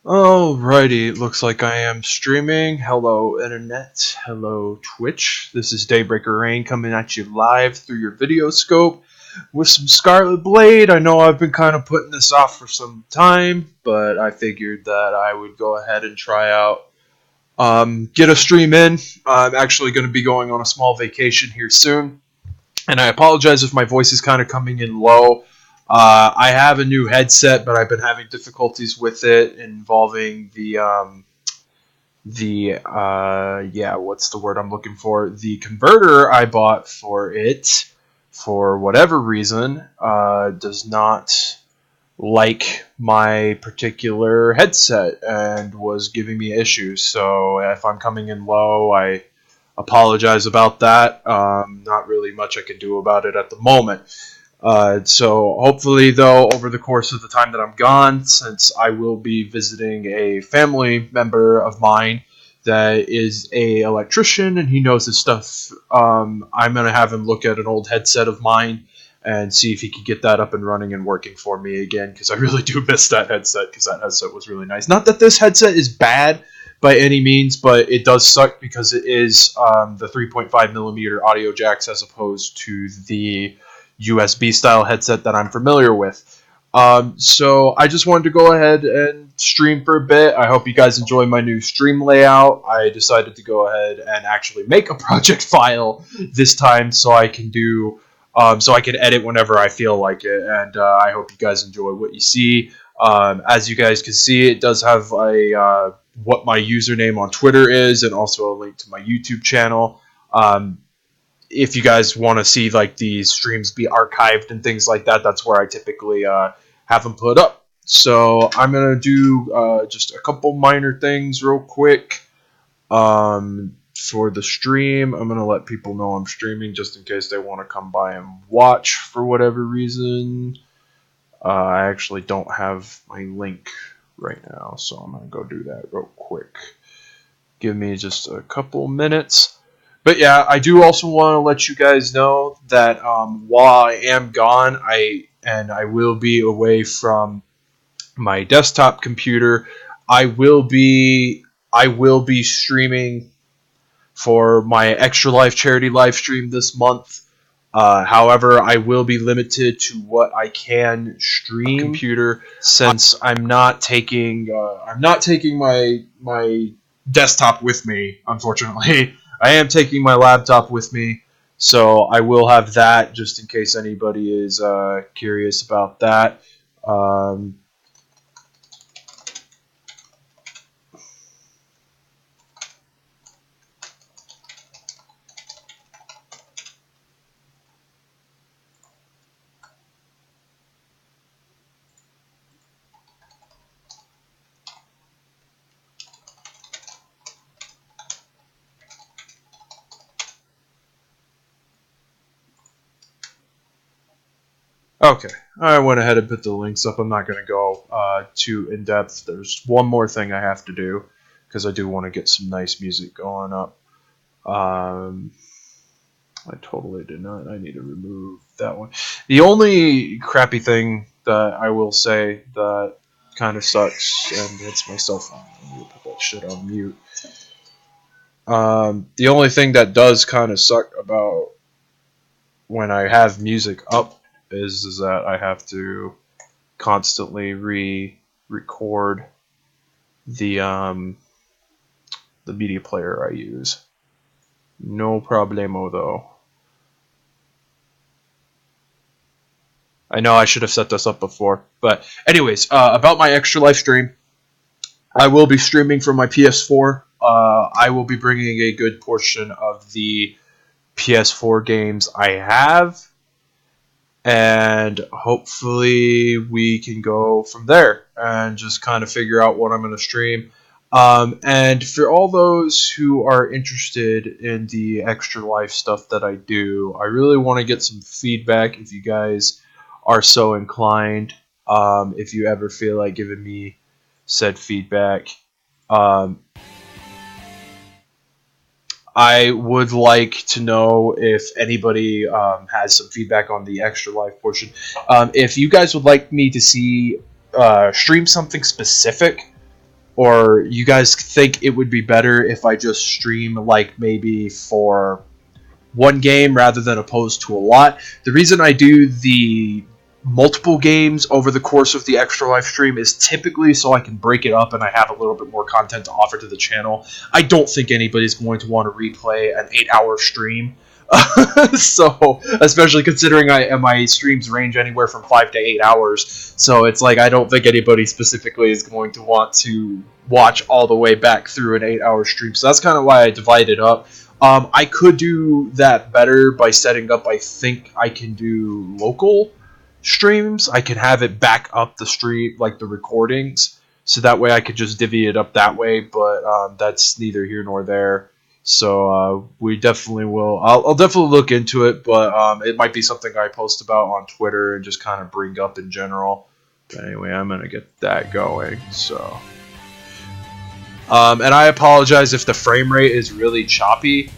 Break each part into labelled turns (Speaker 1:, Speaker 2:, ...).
Speaker 1: Alrighty, it looks like I am streaming. Hello, Internet. Hello, Twitch. This is Daybreaker Rein coming at you live through your video scope with some Scarlet Blade. I know I've been kind of putting this off for some time, but I figured that I would go ahead and try out, get a stream in. I'm actually going to be going on a small vacation here soon, and I apologize if my voice is kind of coming in low. I have a new headset, but I've been having difficulties with it involving what's the word I'm looking for? The converter I bought for it, for whatever reason, does not like my particular headset and was giving me issues. So if I'm coming in low, I apologize about that. Not really much I can do about it at the moment. So hopefully, though, over the course of the time that I'm gone, since I will be visiting a family member of mine that is a electrician and he knows his stuff, I'm gonna have him look at an old headset of mine and see if he can get that up and running and working for me again, because I really do miss that headset, because that headset was really nice. Not that this headset is bad by any means, but it does suck because it is the 3.5 millimeter audio jacks as opposed to the USB style headset that I'm familiar with. So I just wanted to go ahead and stream for a bit. I hope you guys enjoy my new stream layout. I decided to go ahead and actually make a project file this time so I can do so I can edit whenever I feel like it, and I hope you guys enjoy what you see. As you guys can see, it does have a what my username on Twitter is, and also a link to my YouTube channel. If you guys want to see like these streams be archived and things like that, that's where I typically have them put up. So I'm gonna do just a couple minor things real quick for the stream. I'm gonna let people know I'm streaming just in case they want to come by and watch for whatever reason. I actually don't have my link right now, so I'm gonna go do that real quick. Give me just a couple minutes. But yeah, I do also want to let you guys know that while I am gone, I will be away from my desktop computer. I will be streaming for my Extra Life charity live stream this month. However, I will be limited to what I can stream computer, since I'm not taking my desktop with me, unfortunately. I am taking my laptop with me, so I will have that just in case anybody is curious about that. Okay, I went ahead and put the links up. I'm not going to go too in-depth. There's one more thing I have to do, because I do want to get some nice music going up. I totally did not. I need to remove that one. The only crappy thing that I will say that kind of sucks, and it's my cell phone. I'm going to put that shit on mute. The only thing that does kind of suck about when I have music up is that I have to constantly re-record the media player I use. No problemo though. I know I should have set this up before, but anyways, about my Extra Life stream, I will be streaming from my PS4. I will be bringing a good portion of the PS4 games I have, and hopefully we can go from there and just kind of figure out what I'm going to stream. And for all those who are interested in the Extra Life stuff that I do, I really want to get some feedback if you guys are so inclined. If you ever feel like giving me said feedback, I would like to know if anybody has some feedback on the Extra Life portion. If you guys would like me to see stream something specific, or you guys think it would be better if I just stream like maybe for one game rather than opposed to a lot. The reason I do the multiple games over the course of the extra live stream is typically so I can break it up and I have a little bit more content to offer to the channel. I don't think anybody's going to want to replay an 8-hour stream. So, especially considering my streams range anywhere from 5 to 8 hours. So it's like I don't think anybody specifically is going to want to watch all the way back through an 8-hour stream. So that's kind of why I divide it up. I could do that better by setting up, I think I can do local streams. I can have it back up the stream, like the recordings, so that way I could just divvy it up that way, but that's neither here nor there. So we definitely will. I'll definitely look into it, but it might be something I post about on Twitter and just kind of bring up in general. But anyway, I'm going to get that going, so... and I apologize if the frame rate is really choppy.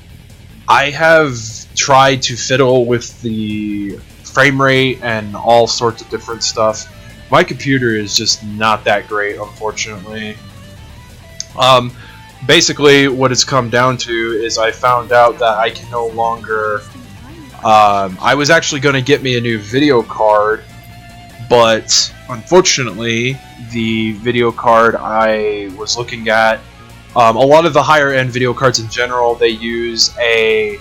Speaker 1: I have tried to fiddle with the frame rate and all sorts of different stuff. My computer is just not that great, unfortunately. Basically, what it's come down to is I found out that I can no longer... I was actually going to get me a new video card, but unfortunately, the video card I was looking at, a lot of the higher end video cards in general, they use a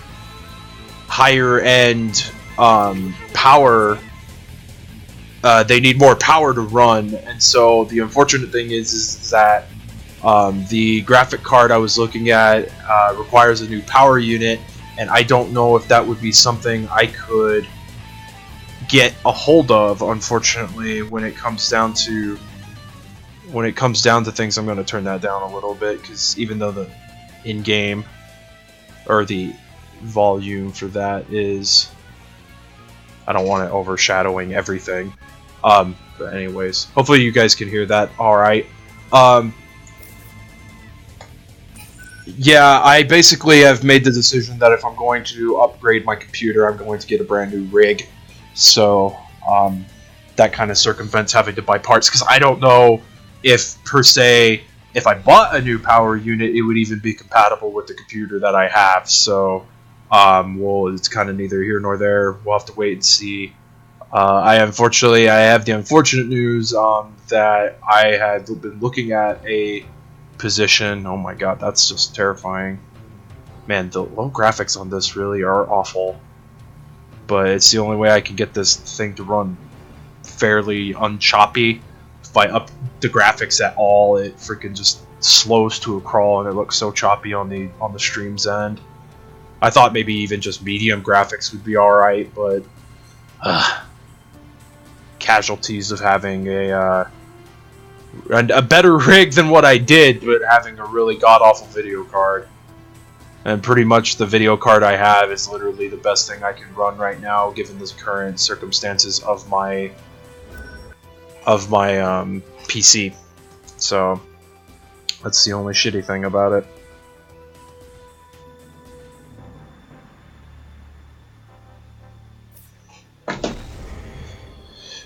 Speaker 1: higher end power. They need more power to run, and so the unfortunate thing is that the graphic card I was looking at requires a new power unit, and I don't know if that would be something I could get a hold of, unfortunately, when it comes down to things. I'm going to turn that down a little bit, because even though the in-game or the volume for that is, I don't want it overshadowing everything. But anyways, hopefully you guys can hear that alright. Yeah, I basically have made the decision that if I'm going to upgrade my computer, I'm going to get a brand new rig. So, that kind of circumvents having to buy parts, because I don't know if, per se, if I bought a new power unit, it would even be compatible with the computer that I have. So, well, it's kind of neither here nor there. We'll have to wait and see. I have the unfortunate news that I had been looking at a position. Oh my god, that's just terrifying. Man, the low graphics on this really are awful. But it's the only way I can get this thing to run fairly unchoppy. If I up the graphics at all, it freaking just slows to a crawl, and it looks so choppy on the stream's end. I thought maybe even just medium graphics would be alright, but casualties of having a better rig than what I did, but having a really god-awful video card. And pretty much the video card I have is literally the best thing I can run right now, given the current circumstances of my PC. So that's the only shitty thing about it.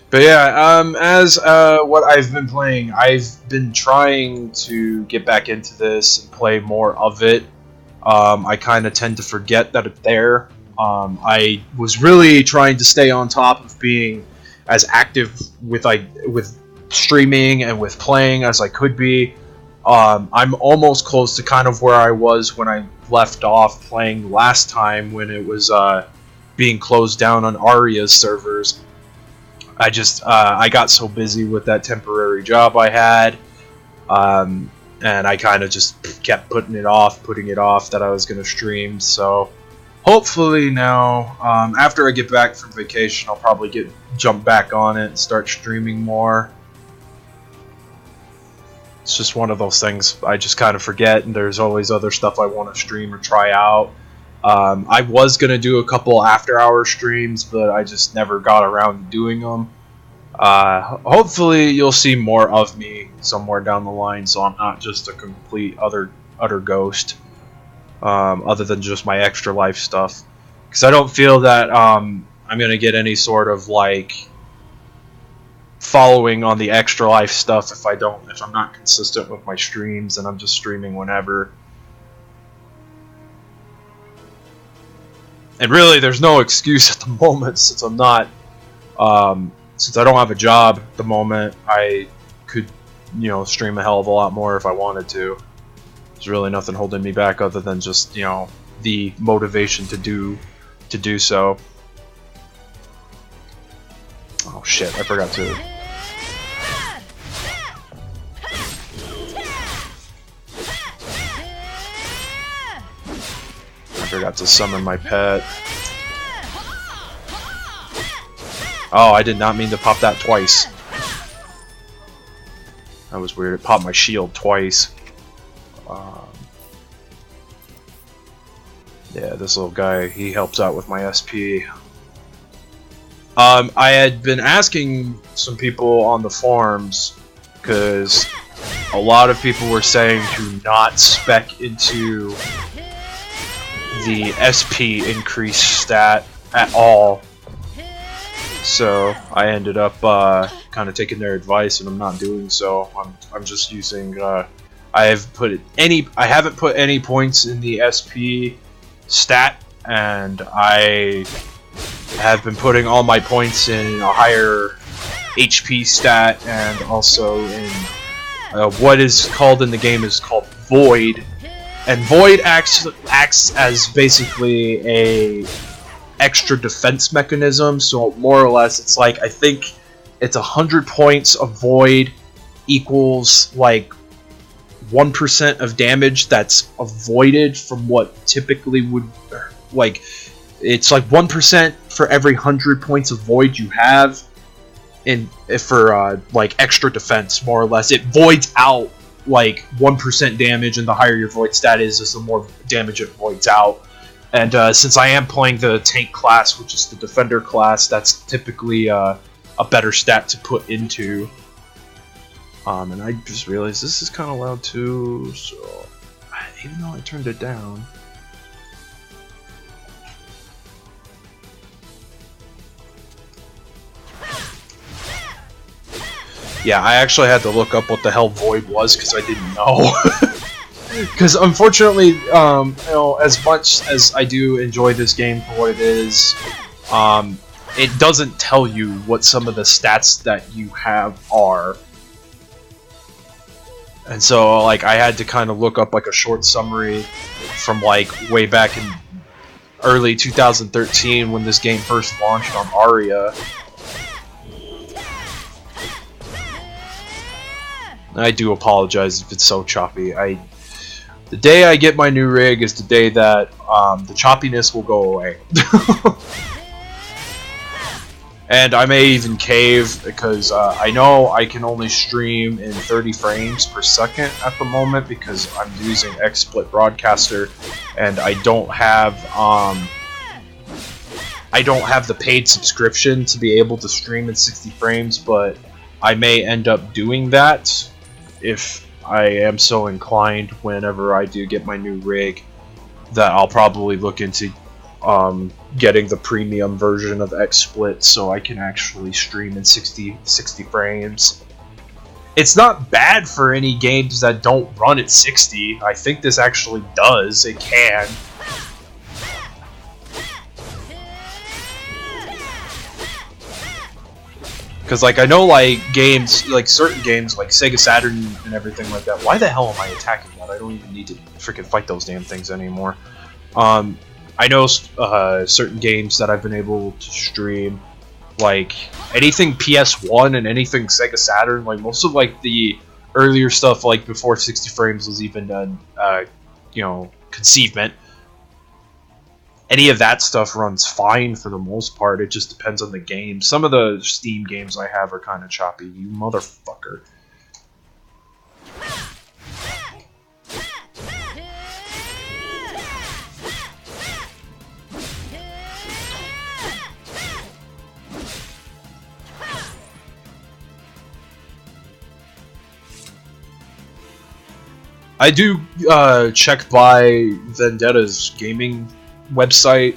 Speaker 1: But yeah, as what I've been playing, I've been trying to get back into this and play more of it. I kind of tend to forget that it's there. I was really trying to stay on top of being as active with streaming and with playing as I could be. I'm almost close to kind of where I was when I left off playing last time, when it was being closed down on Aria's servers. I got so busy with that temporary job I had, and I kind of just kept putting it off that I was going to stream. So hopefully now, after I get back from vacation, I'll probably jump back on it and start streaming more. It's just one of those things I just kind of forget, and there's always other stuff I want to stream or try out. I was going to do a couple after-hour streams, but I just never got around to doing them. Hopefully you'll see more of me somewhere down the line, so I'm not just a complete utter ghost, other than just my extra life stuff. Because I don't feel that I'm going to get any sort of, like, following on the Extra Life stuff if I'm not consistent with my streams and I'm just streaming whenever. And really, there's no excuse at the moment since I'm not, since I don't have a job at the moment. I could, you know, stream a hell of a lot more if I wanted to. There's really nothing holding me back other than just, you know, the motivation to do so. Oh shit! I forgot to. I forgot to summon my pet. Oh, I did not mean to pop that twice. That was weird. It popped my shield twice. Yeah, this little guy, he helps out with my SP. I had been asking some people on the forums, because a lot of people were saying to not spec into the SP increase stat at all. So I ended up kind of taking their advice, and I'm not doing so. I'm just using. I haven't put any points in the SP stat, and I have been putting all my points in a higher HP stat, and also in what is called in the game is called Void, and Void acts as basically a extra defense mechanism. So more or less, it's like, I think it's 100 points of Void equals like 1% of damage that's avoided from what typically would, like, it's like 1% for every 100 points of Void you have, for like extra defense, more or less. It voids out like 1% damage, and the higher your Void stat is the more damage it voids out. And since I am playing the tank class, which is the defender class, that's typically a better stat to put into. And I just realized this is kind of loud too, so even though I turned it down. Yeah, I actually had to look up what the hell Void was because I didn't know. Because unfortunately, you know, as much as I do enjoy this game for what it is, it doesn't tell you what some of the stats that you have are. And so, like, I had to kind of look up like a short summary from like way back in early 2013 when this game first launched on Aria. I do apologize if it's so choppy. The day I get my new rig is the day that the choppiness will go away. And I may even cave, because I know I can only stream in 30 frames per second at the moment because I'm using XSplit Broadcaster, and I don't have the paid subscription to be able to stream in 60 frames, but I may end up doing that if I am so inclined whenever I do get my new rig. That I'll probably look into getting the premium version of XSplit so I can actually stream in 60 frames. It's not bad for any games that don't run at 60. I think this actually does. It can. Because, like, I know, like, games, like, certain games, like Sega Saturn and everything like that. Why the hell am I attacking that? I don't even need to freaking fight those damn things anymore. I know certain games that I've been able to stream, like anything PS1 and anything Sega Saturn, like most of like the earlier stuff, like before 60 frames was even done, you know, conceivement. Any of that stuff runs fine for the most part. It just depends on the game. Some of the Steam games I have are kind of choppy. You motherfucker. I do check by Vendetta's gaming website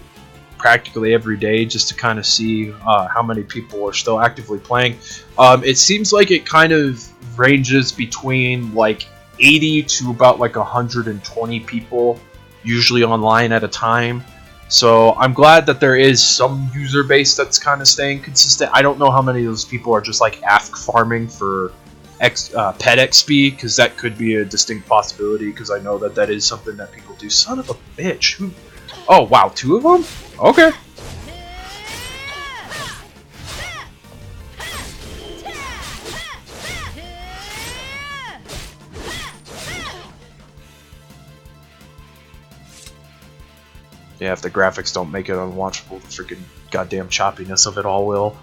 Speaker 1: practically every day just to kind of see how many people are still actively playing. It seems like it kind of ranges between like 80 to about like 120 people usually online at a time. So I'm glad that there is some user base that's kind of staying consistent. I don't know how many of those people are just like ask farming for pet XP, because that could be a distinct possibility, because I know that that is something that people do. Son of a bitch. Who? Oh, wow, 2 of them? Okay. Yeah, if the graphics don't make it unwatchable, the freaking goddamn choppiness of it all will.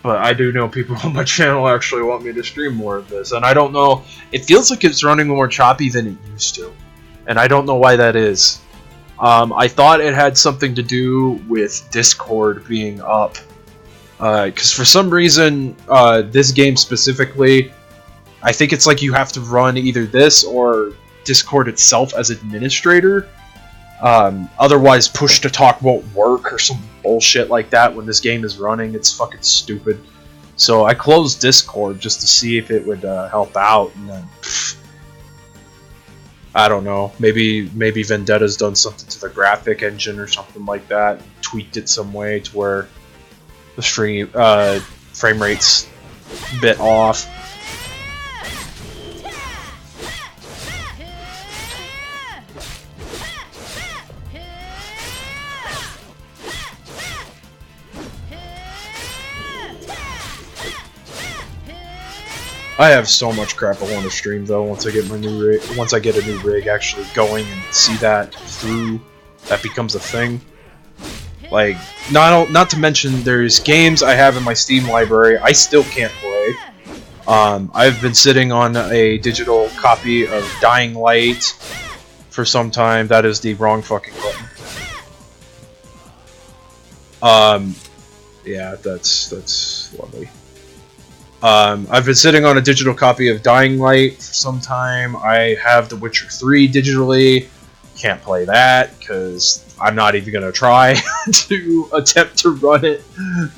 Speaker 1: But I do know people on my channel actually want me to stream more of this, and I don't know, it feels like it's running more choppy than it used to, and I don't know why that is. I thought it had something to do with Discord being up, because for some reason, this game specifically, I think it's like you have to run either this or Discord itself as administrator. Otherwise push to talk won't work or some bullshit like that when this game is running. It's fucking stupid. So I closed Discord just to see if it would help out, and then I don't know. Maybe Vendetta's done something to the graphic engine or something like that, tweaked it some way to where the frame rate's a bit off. I have so much crap I want to stream though. Once I get my new rig, once I get a new rig actually going and see that through, that becomes a thing. Like, not to mention, there's games I have in my Steam library I still can't play. I've been sitting on a digital copy of Dying Light for some time. That is the wrong fucking button. Yeah, that's lovely. I've been sitting on a digital copy of Dying Light for some time. I have The Witcher 3 digitally. Can't play that because I'm not even going to try to attempt to run it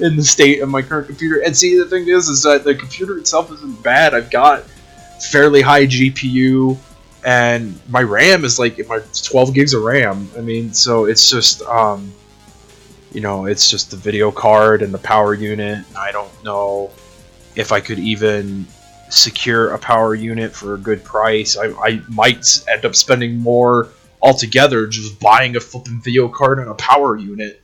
Speaker 1: in the state of my current computer. And see, the thing is that the computer itself isn't bad. I've got fairly high GPU, and my RAM is like 12 gigs of RAM. I mean, so it's just, you know, it's just the video card and the power unit. I don't know if I could even secure a power unit for a good price. I might end up spending more altogether just buying a flipping video card and a power unit.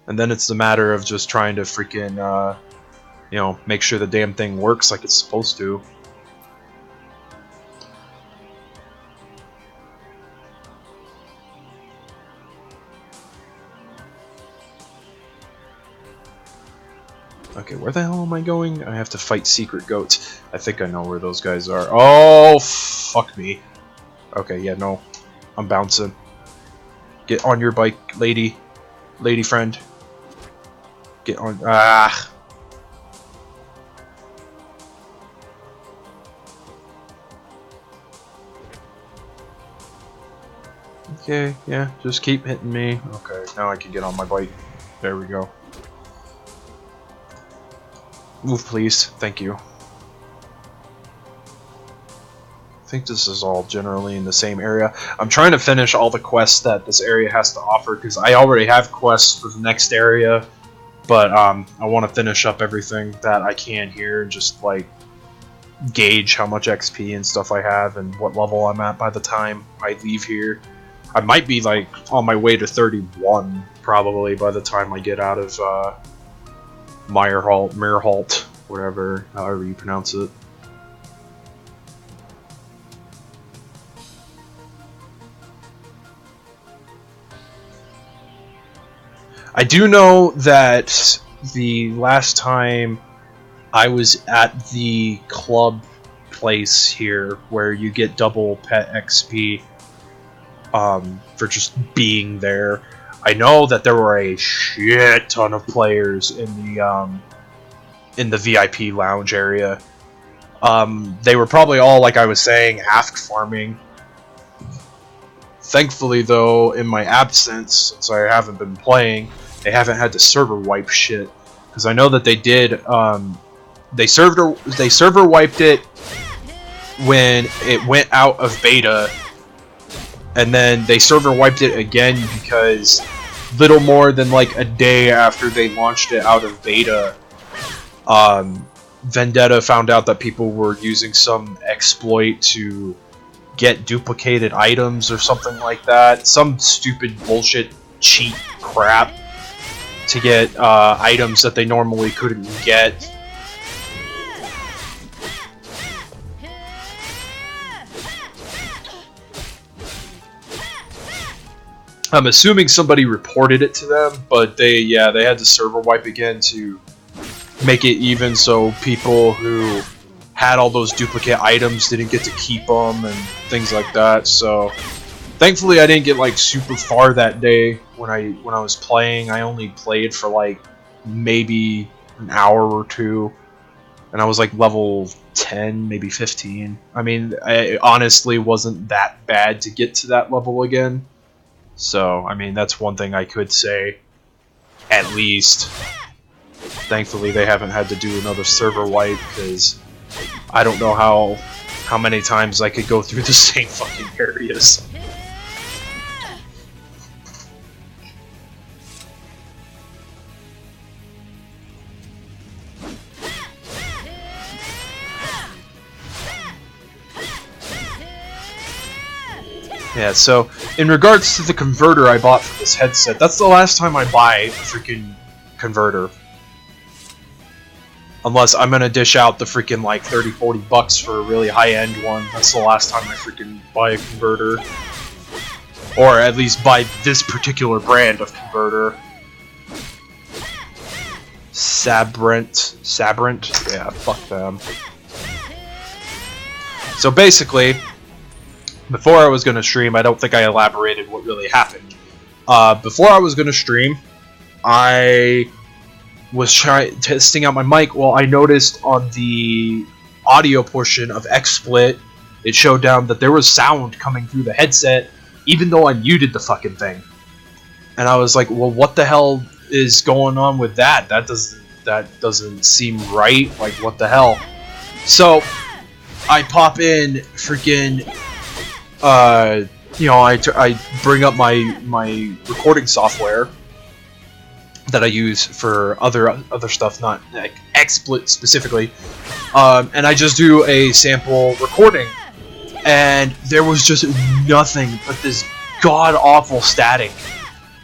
Speaker 1: And then it's the matter of just trying to freaking, you know, make sure the damn thing works like it's supposed to. Okay, where the hell am I going? I have to fight secret goats. I think I know where those guys are. Oh, fuck me. Okay, yeah, no. I'm bouncing. Get on your bike, lady. Lady friend. Get on. Ah. Okay, yeah, just keep hitting me. Okay, now I can get on my bike. There we go. Move, please. Thank you. I think this is all generally in the same area. I'm trying to finish all the quests that this area has to offer, because I already have quests for the next area, but I want to finish up everything that I can here and just, like, gauge how much XP and stuff I have and what level I'm at by the time I leave here. I might be, like, on my way to 31, probably, by the time I get out of, Meyerholt, whatever, however you pronounce it. I do know that the last time I was at the club place here, where you get double pet XP for just being there, I know that there were a shit ton of players in the VIP lounge area. They were probably all, like I was saying, ask farming Thankfully, though, in my absence, since I haven't been playing, they haven't had to server wipe shit. Because I know that they did. They server wiped it when it went out of beta, and then they server wiped it again because little more than like a day after they launched it out of beta, Vendetta found out that people were using some exploit to get duplicated items or something like that. Some stupid bullshit cheat crap to get items that they normally couldn't get. I'm assuming somebody reported it to them, but they had to server wipe again to make it even so people who had all those duplicate items didn't get to keep them and things like that. So thankfully I didn't get like super far that day when I was playing. I only played for like maybe an hour or two, and I was like level 10, maybe 15. I mean, it honestly wasn't that bad to get to that level again. So, I mean, that's one thing I could say, at least. Thankfully, they haven't had to do another server wipe, because I don't know how many times I could go through the same fucking areas. Yeah, so in regards to the converter I bought for this headset, that's the last time I buy a freaking converter. Unless I'm gonna dish out the freaking like 30-40 bucks for a really high-end one. That's the last time I freaking buy a converter. Or at least buy this particular brand of converter. Sabrent? Yeah, fuck them. So basically, before I was going to stream, I don't think I elaborated what really happened. Before I was going to stream, I was testing out my mic. Well, I noticed on the audio portion of XSplit, it showed down that there was sound coming through the headset, even though I muted the fucking thing. And I was like, well, what the hell is going on with that? That doesn't seem right. Like, what the hell? So I pop in freaking... you know, I bring up my recording software that I use for other stuff, not like XSplit specifically, and I just do a sample recording, and there was just nothing but this god awful static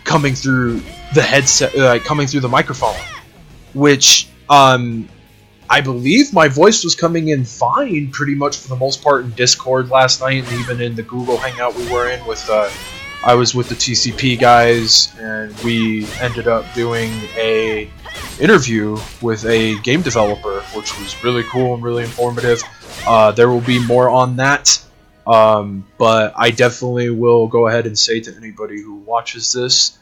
Speaker 1: coming through the headset, coming through the microphone, which I believe my voice was coming in fine, pretty much for the most part, in Discord last night, and even in the Google Hangout we were in with, I was with the TCP guys, and we ended up doing a interview with a game developer, which was really cool and really informative. There will be more on that, but I definitely will go ahead and say to anybody who watches this,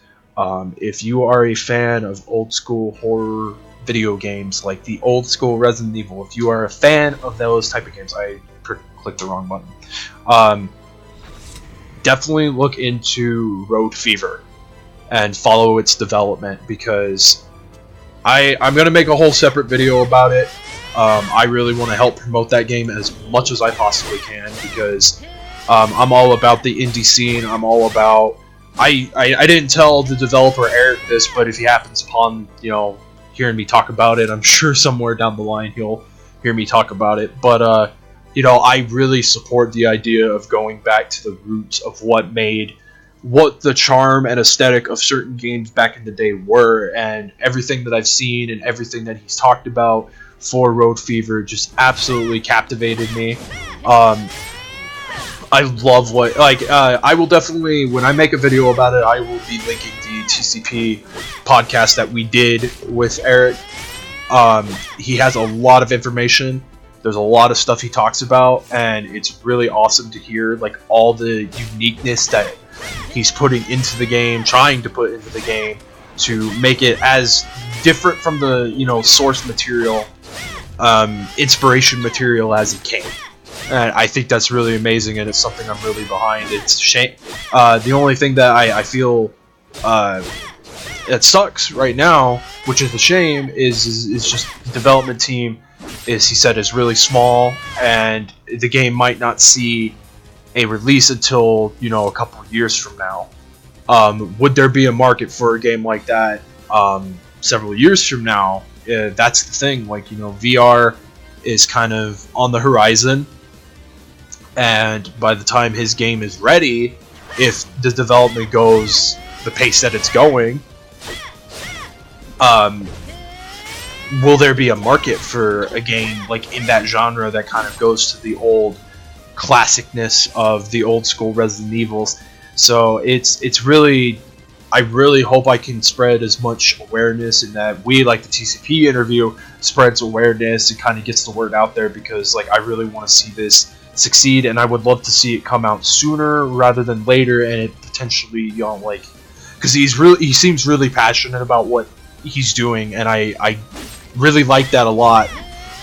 Speaker 1: if you are a fan of old school horror video games, like the old school Resident Evil, if you are a fan of those type of games, I clicked the wrong button, definitely look into Road Fever and follow its development, because I'm going to make a whole separate video about it. I really want to help promote that game as much as I possibly can, because I'm all about the indie scene. I'm all about... I didn't tell the developer Eric this, but if he happens upon, you know, hearing me talk about it, I'm sure somewhere down the line he'll hear me talk about it. But you know, I really support the idea of going back to the roots of what the charm and aesthetic of certain games back in the day were, and everything that I've seen and everything that he's talked about for Road Fever just absolutely captivated me. I love what, like, I will definitely, when I make a video about it, I will be linking the TCP podcast that we did with Eric. He has a lot of information. There's a lot of stuff he talks about, and it's really awesome to hear, like, all the uniqueness that he's putting into the game, trying to put into the game, to make it as different from the, you know, source material, inspiration material as it can. And I think that's really amazing, and it's something I'm really behind. It's shame. The only thing that I feel it sucks right now, which is a shame, is just the development team he said is really small, and the game might not see a release until a couple of years from now. Would there be a market for a game like that several years from now? That's the thing. Like VR is kind of on the horizon. And by the time his game is ready, if the development goes the pace that it's going, will there be a market for a game like in that genre that kind of goes to the old classicness of the old school Resident Evils? So it's really, I really hope I can spread as much awareness, and that we, like the TCP interview, spreads awareness and kind of gets the word out there, because like I really want to see this succeed, and I would love to see it come out sooner rather than later, and it potentially because he seems really passionate about what he's doing, and I really like that a lot.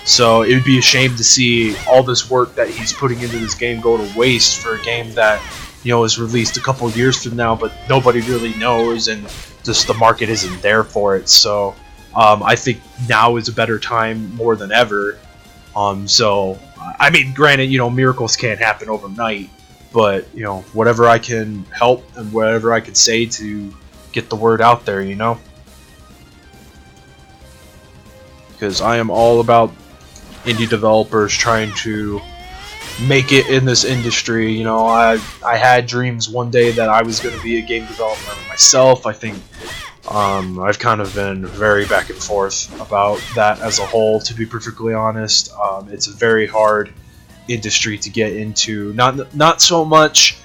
Speaker 1: So it would be a shame to see all this work that he's putting into this game go to waste for a game that is released a couple of years from now, but nobody really knows, and just the market isn't there for it. So I think now is a better time more than ever. So I mean, granted, miracles can't happen overnight, but whatever I can help and whatever I can say to get the word out there, because I am all about indie developers trying to make it in this industry. I had dreams one day that I was going to be a game developer myself. I think I've kind of been very back and forth about that as a whole, to be perfectly honest. It's a very hard industry to get into. Not so much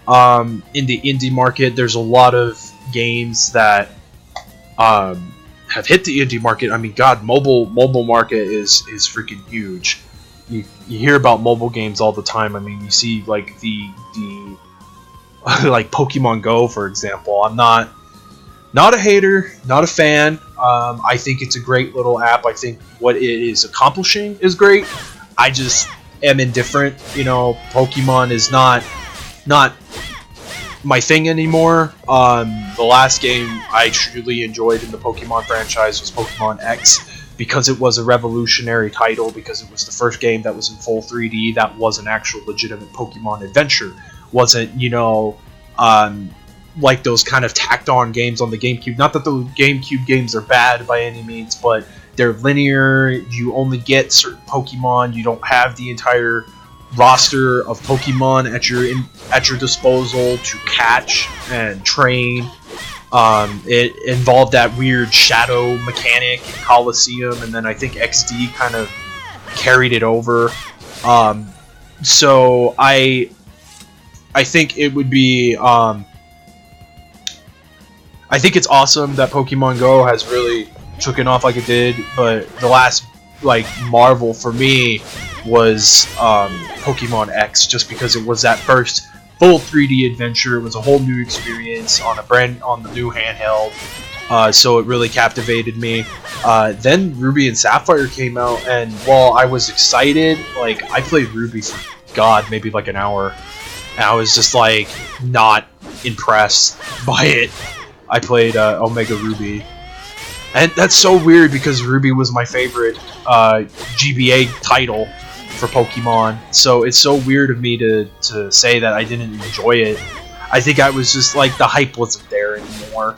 Speaker 1: in the indie market. There's a lot of games that have hit the indie market. I mean, God, mobile market is freaking huge. You hear about mobile games all the time. I mean, you see like the like Pokemon Go, for example. I'm not a hater, not a fan. I think it's a great little app. I think what it is accomplishing is great. I just am indifferent. Pokemon is not my thing anymore. The last game I truly enjoyed in the Pokemon franchise was Pokemon X, because it was a revolutionary title, because it was the first game that was in full 3D that was an actual legitimate Pokemon adventure. Wasn't, like those kind of tacked on games on the GameCube. Not that the GameCube games are bad by any means, but they're linear. You only get certain Pokemon. You don't have the entire roster of Pokemon at your disposal to catch and train. It involved that weird shadow mechanic in Coliseum, and then I think XD kind of carried it over. So I think it would be I think it's awesome that Pokemon Go has really taken off like it did, but the last marvel for me was Pokemon X, just because it was that first full 3D adventure. It was a whole new experience on the new handheld, so it really captivated me. Then Ruby and Sapphire came out, and while I was excited, I played Ruby for maybe an hour, and I was just not impressed by it. I played Omega Ruby, and that's so weird because Ruby was my favorite GBA title for Pokemon, so it's so weird of me to say that I didn't enjoy it. I think I was just the hype wasn't there anymore.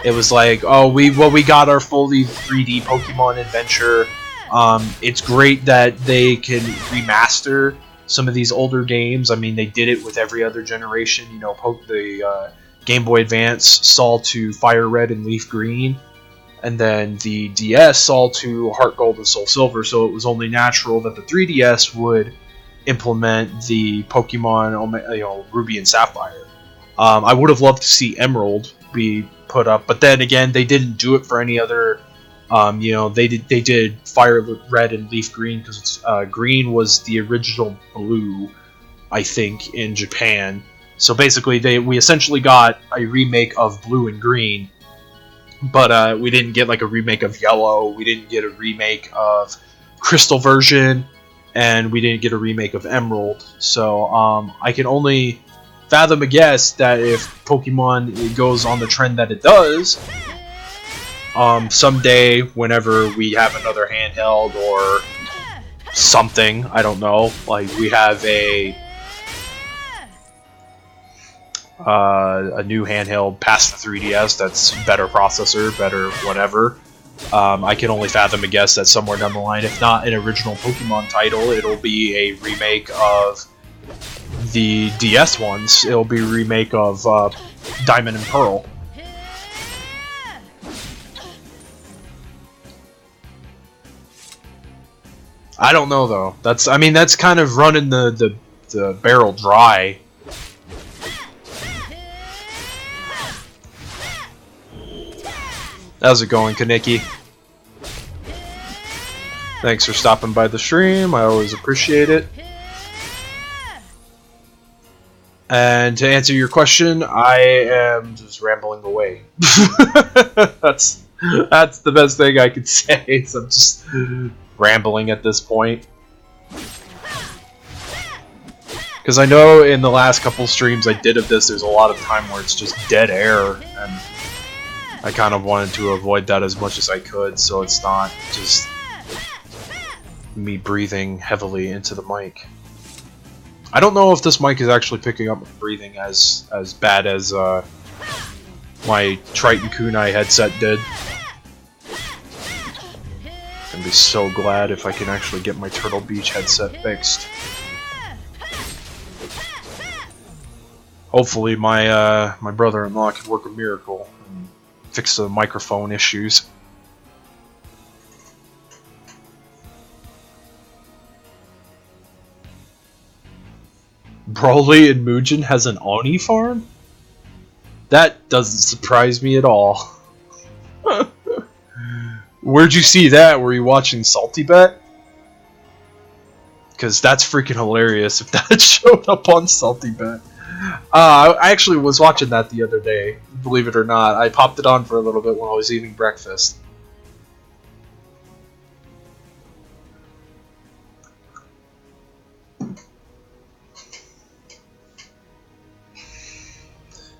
Speaker 1: It was we got our fully 3D Pokemon adventure. It's great that they can remaster some of these older games. I mean, they did it with every other generation. The Game Boy Advance saw to Fire Red and Leaf Green, and then the DS saw to Heart Gold and Soul Silver, so it was only natural that the 3DS would implement the Pokemon Ruby and Sapphire. I would have loved to see Emerald be put up, but then again, they didn't do it for any other. They did Fire Red and Leaf Green because Green was the original Blue, I think, in Japan. So basically, we essentially got a remake of Blue and Green, but we didn't get a remake of Yellow. We didn't get a remake of Crystal version, and we didn't get a remake of Emerald. So I can only fathom a guess that if Pokemon goes on the trend that it does, someday, whenever we have another handheld or something, I don't know, like we have a new handheld past the 3DS that's better processor, better whatever. I can only fathom a guess that somewhere down the line, if not an original Pokemon title, it'll be a remake of the DS ones. It'll be a remake of Diamond and Pearl. I don't know though. That's kind of running the barrel dry. How's it going, Kaneki? Thanks for stopping by the stream. I always appreciate it. And to answer your question, I am just rambling away. That's the best thing I could say. Is I'm just rambling at this point. Because I know in the last couple streams I did of this, there's a lot of time where it's just dead air, and I kind of wanted to avoid that as much as I could, so it's not just me breathing heavily into the mic. I don't know if this mic is actually picking up breathing as bad as my Triton Kunai headset did. I'd be so glad if I can actually get my Turtle Beach headset fixed. Hopefully my my brother-in-law can work a miracle and fix the microphone issues. Broly and Mugen has an Oni farm? That doesn't surprise me at all. Where'd you see that? Were you watching Salty Bet? Because that's freaking hilarious if that showed up on Salty Bet. I actually was watching that the other day, believe it or not. I popped it on for a little bit when I was eating breakfast.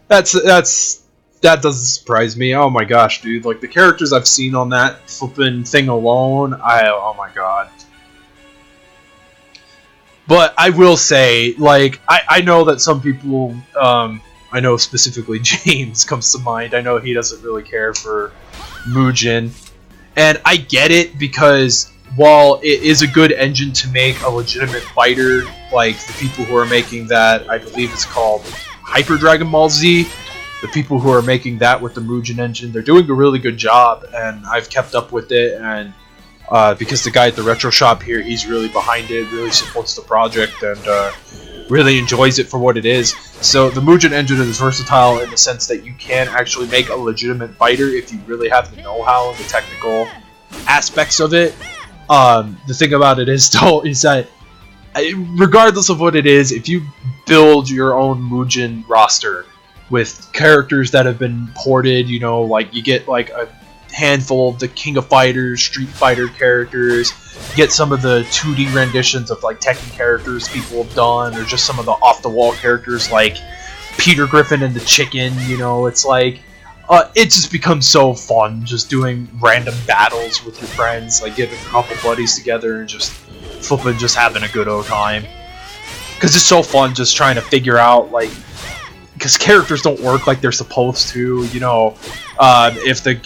Speaker 1: That doesn't surprise me. Oh my gosh, dude! Like the characters I've seen on that flippin' thing alone, oh my god. But I will say, like, I know that some people, I know specifically James comes to mind. I know he doesn't really care for Mugen, and I get it because while it is a good engine to make a legitimate fighter, like the people who are making that, I believe it's called Hyper Dragon Ball Z, the people who are making that with the Mugen engine, they're doing a really good job, and I've kept up with it, and because the guy at the retro shop here, he's really behind it, really supports the project, and really enjoys it for what it is. So the Mugen engine is versatile in the sense that you can actually make a legitimate fighter if you really have the know-how and the technical aspects of it. The thing about it is, though, is that regardless of what it is, if you build your own Mugen roster with characters that have been ported, you know, like you get like a handful of the King of Fighters, Street Fighter characters, get some of the 2D renditions of like Tekken characters people have done, or just some of the off-the-wall characters like Peter Griffin and the Chicken, you know, it's like, it just becomes so fun just doing random battles with your friends, like getting a couple buddies together and just flipping, just having a good old time. Because it's so fun just trying to figure out, like, because characters don't work like they're supposed to, you know, if the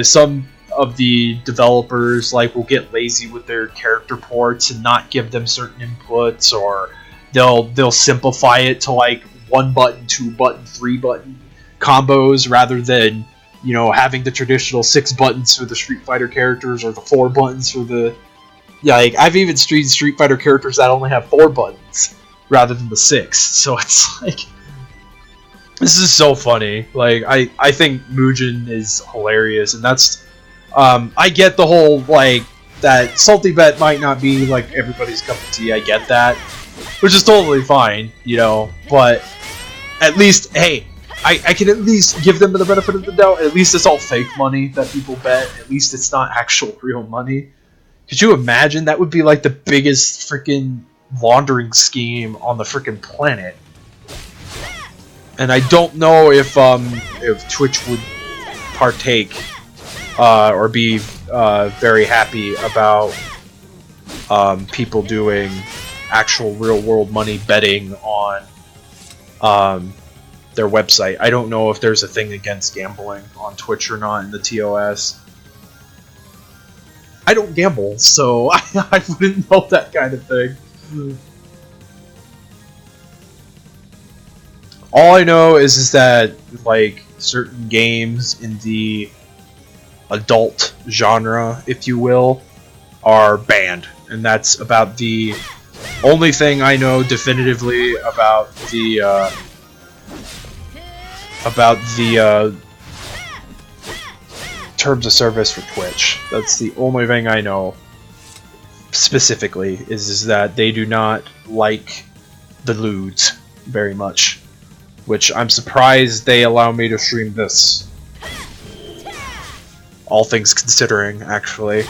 Speaker 1: some of the developers like will get lazy with their character ports and not give them certain inputs, or they'll simplify it to like 1 button, 2 button, 3 button combos rather than, you know, having the traditional 6 buttons for the Street Fighter characters or the 4 buttons for the, yeah, like I've even seen Street Fighter characters that only have 4 buttons rather than the 6. So it's like, this is so funny. Like, I think Mugen is hilarious, and that's, I get the whole, like, that Salty Bet might not be, like, everybody's cup of tea, I get that, which is totally fine, you know, but at least, hey, I can at least give them the benefit of the doubt. At least it's all fake money that people bet. At least it's not actual real money, Could you imagine? That would be like the biggest freaking laundering scheme on the freaking planet. And I don't know if Twitch would partake or be very happy about people doing actual real world money betting on their website. I don't know if there's a thing against gambling on Twitch or not in the TOS. I don't gamble, so I wouldn't know that kind of thing. All I know is that like certain games in the adult genre, if you will, are banned, and that's about the only thing I know definitively about the terms of service for Twitch. That's the only thing I know specifically, is that they do not like the lewds very much, which I'm surprised they allow me to stream this. All things considering, actually.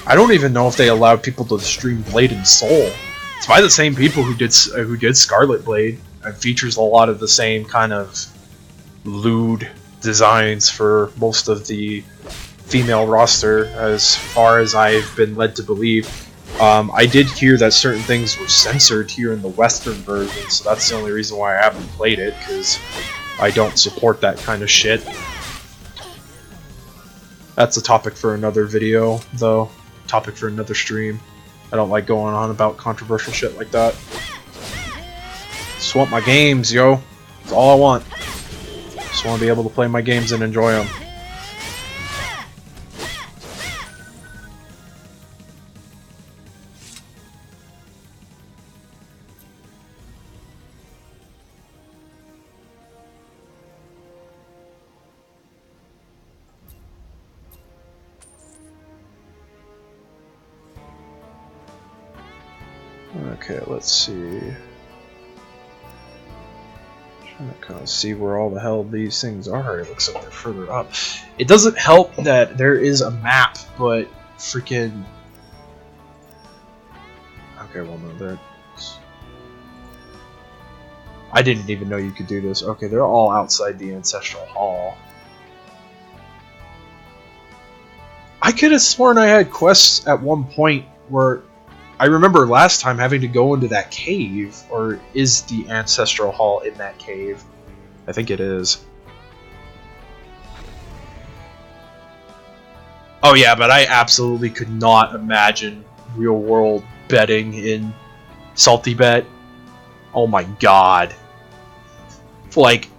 Speaker 1: I don't even know if they allowed people to stream Blade and Soul. It's by the same people who did Scarlet Blade. It features a lot of the same kind of lewd designs for most of the female roster, as far as I've been led to believe. I did hear that certain things were censored here in the Western version, so that's the only reason why I haven't played it, because I don't support that kind of shit. That's a topic for another video, though. Topic for another stream. I don't like going on about controversial shit like that. Just want my games, yo. That's all I want. Just want to be able to play my games and enjoy them. Okay, let's see. Trying to kind of see where all the hell these things are. It looks like they're further up. It doesn't help that there is a map, but freaking. Okay, well, no, there. I didn't even know you could do this. Okay, they're all outside the Ancestral Hall. I could have sworn I had quests at one point where. I remember last time having to go into that cave, or is the Ancestral Hall in that cave? I think it is. Oh yeah, but I absolutely could not imagine real-world betting in Salty Bet. Oh my god. Like,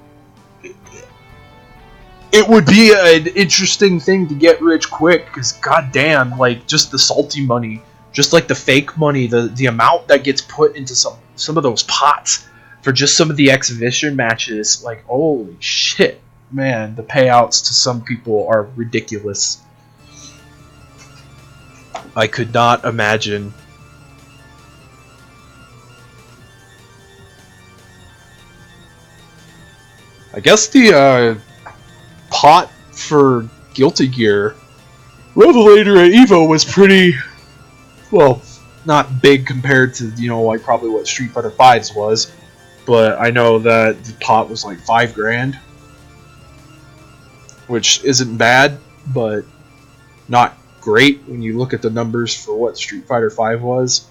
Speaker 1: it would be an interesting thing to get rich quick, because goddamn, like, just the salty money. Just like the fake money, the amount that gets put into some of those pots for just some of the exhibition matches, like, holy shit, man, the payouts to some people are ridiculous. I could not imagine. I guess the pot for Guilty Gear Revelator at EVO was pretty... well, not big compared to, you know, like probably what Street Fighter V's was, but I know that the pot was like $5,000, which isn't bad, but not great when you look at the numbers for what Street Fighter V was.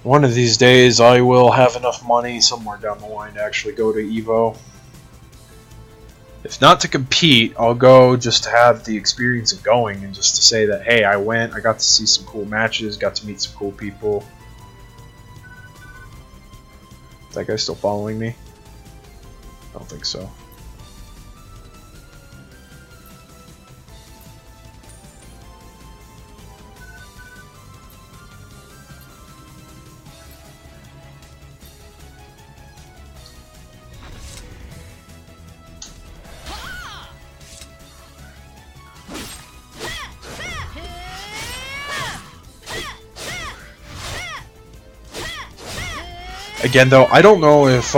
Speaker 1: One of these days I will have enough money somewhere down the line to actually go to EVO. If not to compete, I'll go just to have the experience of going and just to say that, hey, I went, I got to see some cool matches, got to meet some cool people. Is that guy still following me? I don't think so. Again, though, I don't know if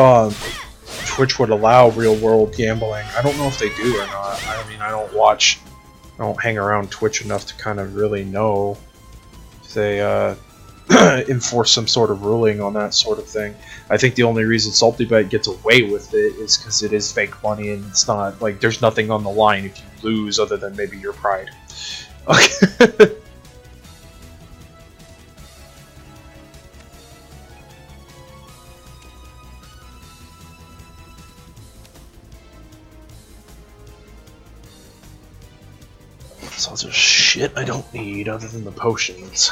Speaker 1: Twitch would allow real-world gambling. I don't know if they do or not. I mean, I don't hang around Twitch enough to kind of really know if they enforce some sort of ruling on that sort of thing. I think the only reason SaltyBet gets away with it is because it is fake money and it's not, like, there's nothing on the line if you lose other than maybe your pride. Okay. So there's shit I don't need other than the potions.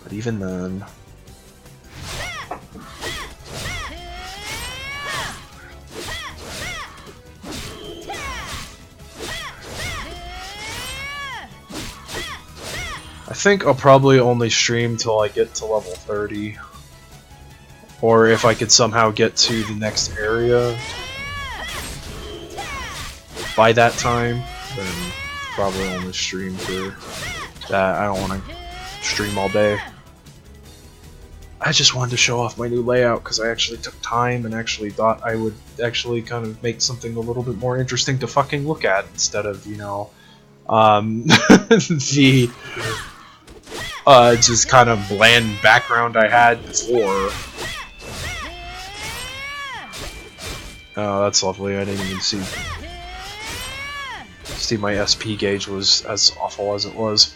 Speaker 1: But even then... I think I'll probably only stream till I get to level 30. Or if I could somehow get to the next area by that time, then probably only stream for that. I don't want to stream all day. I just wanted to show off my new layout because I actually took time and actually thought I would actually kind of make something a little bit more interesting to fucking look at instead of, you know, the just kind of bland background I had before. Oh, that's lovely. I didn't even see my SP gauge was as awful as it was.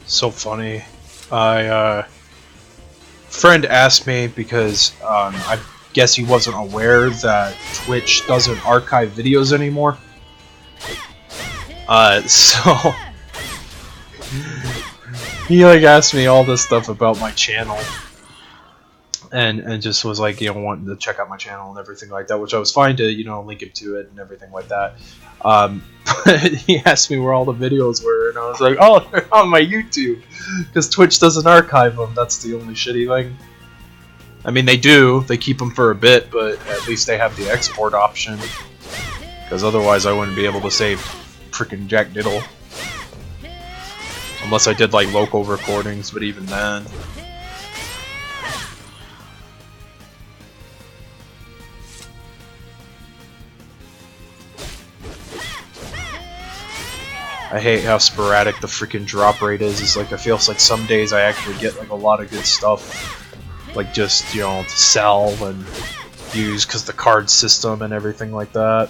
Speaker 1: So funny. Friend asked me because I guess he wasn't aware that Twitch doesn't archive videos anymore. So he like asked me all this stuff about my channel, and just was like, you know, wanting to check out my channel and everything like that, which I was fine to, you know, link him to it and everything like that. He asked me where all the videos were, and I was like, oh, they're on my YouTube, because Twitch doesn't archive them. That's the only shitty thing. I mean, they do. They keep them for a bit, but at least they have the export option, because otherwise I wouldn't be able to save freaking jack diddle. Unless I did, like, local recordings, but even then. I hate how sporadic the freaking drop rate is. It's like, I feel like some days I actually get like a lot of good stuff, like just, you know, to sell and use because the card system and everything like that.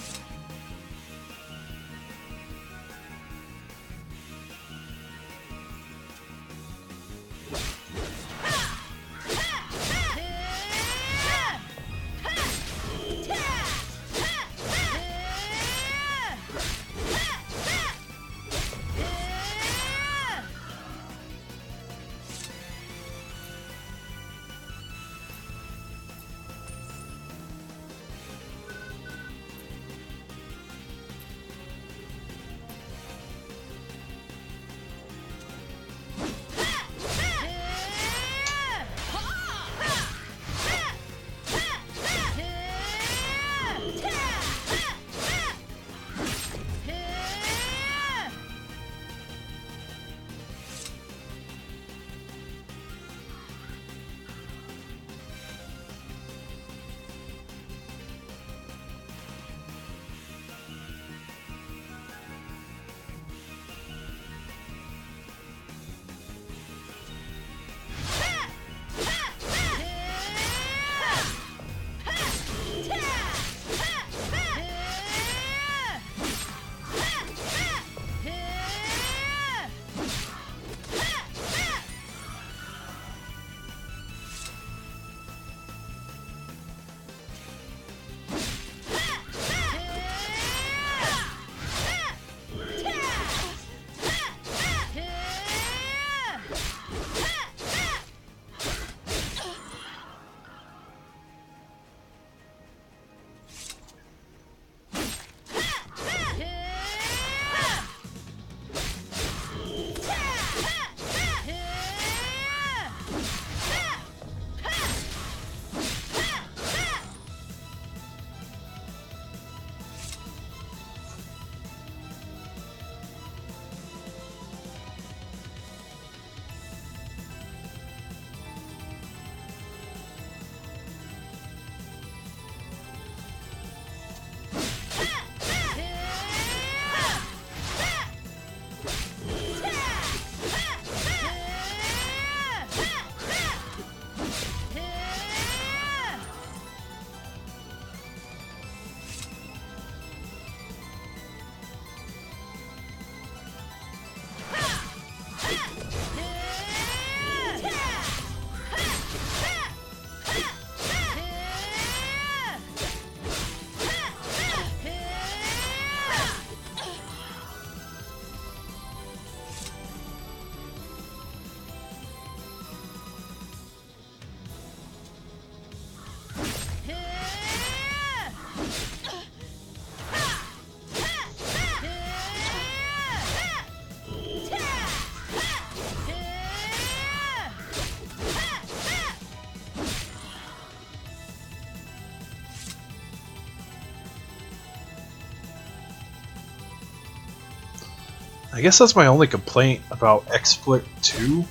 Speaker 1: I guess that's my only complaint about XSplit 2,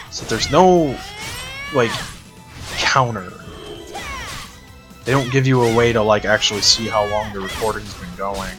Speaker 1: is that there's no, like, counter. They don't give you a way to, like, actually see how long the recording's been going.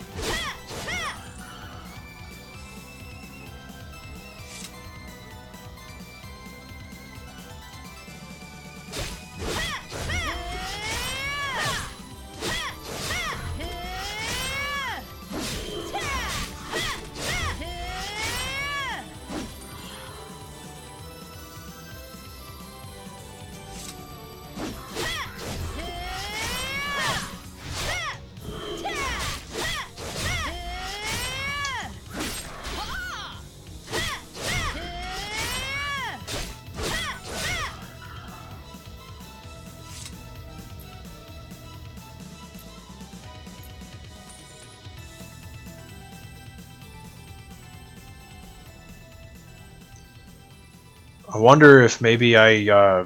Speaker 1: I wonder if maybe I I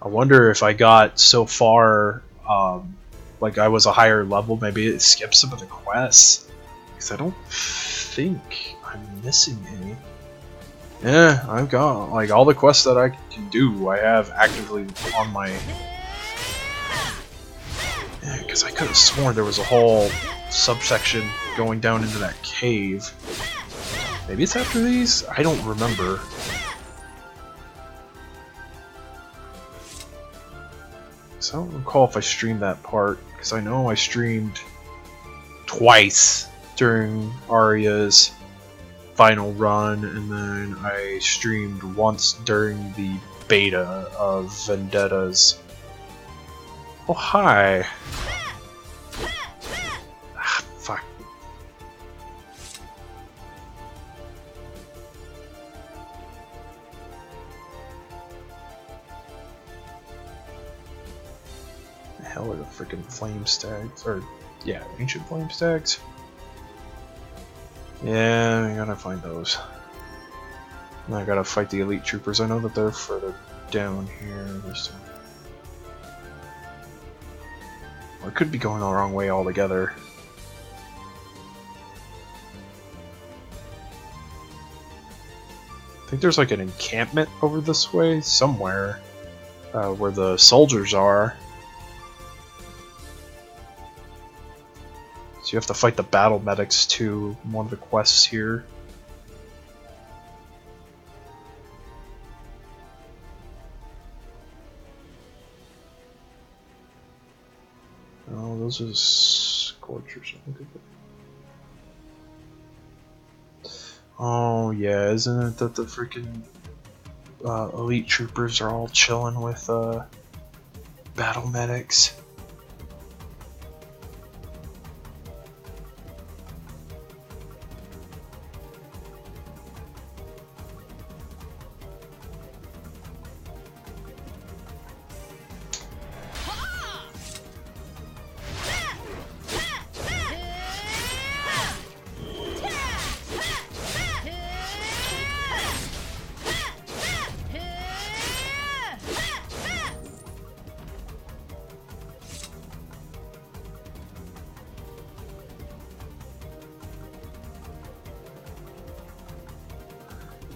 Speaker 1: wonder if I got so far, like I was a higher level, maybe it skips some of the quests. Because I don't think I'm missing any. Yeah, I've got, like, all the quests that I can do, I have actively on my... Because I could have sworn there was a whole subsection going down into that cave. Maybe it's after these? I don't remember. So I don't recall if I streamed that part, because I know I streamed twice during Arya's final run, and then I streamed once during the beta of Vendetta's. Oh, hi! Ah, fuck. The hell are the freaking flame stags? Or, yeah, ancient flame stags? Yeah, I gotta find those. And I gotta fight the elite troopers. I know that they're further down here. Or it could be going the wrong way altogether. I think there's like an encampment over this way somewhere, where the soldiers are. So you have to fight the battle medics too, one of the quests here. Oh, those are Scorchers. Oh yeah, isn't it that the freaking elite troopers are all chilling with battle medics?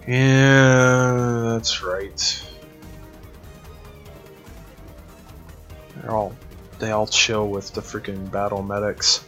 Speaker 1: Yeah, that's right. They all chill with the freaking battle medics.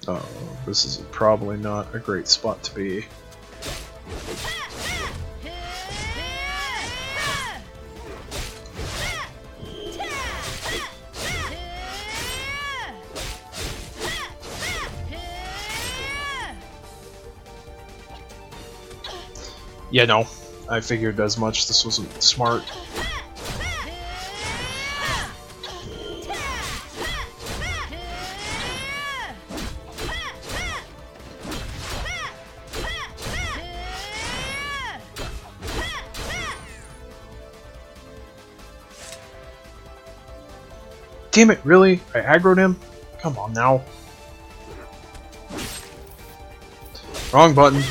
Speaker 1: Oh, this is probably not a great spot to be. Yeah, no. I figured as much. This wasn't smart. Damn it, really? I aggroed him? Come on now. Wrong button.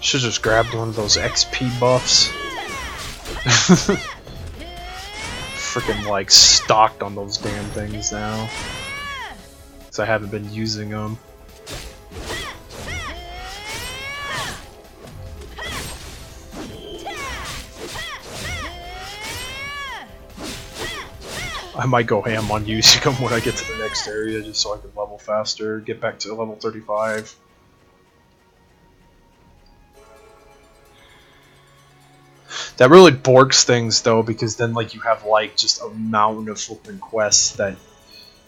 Speaker 1: Should just grabbed one of those XP buffs. Freaking like stocked on those damn things now. Because I haven't been using them. I might go ham on using them when I get to the next area just so I can level faster, get back to level 35. That really borks things though, because then like you have like just a mountain of flipping quests that,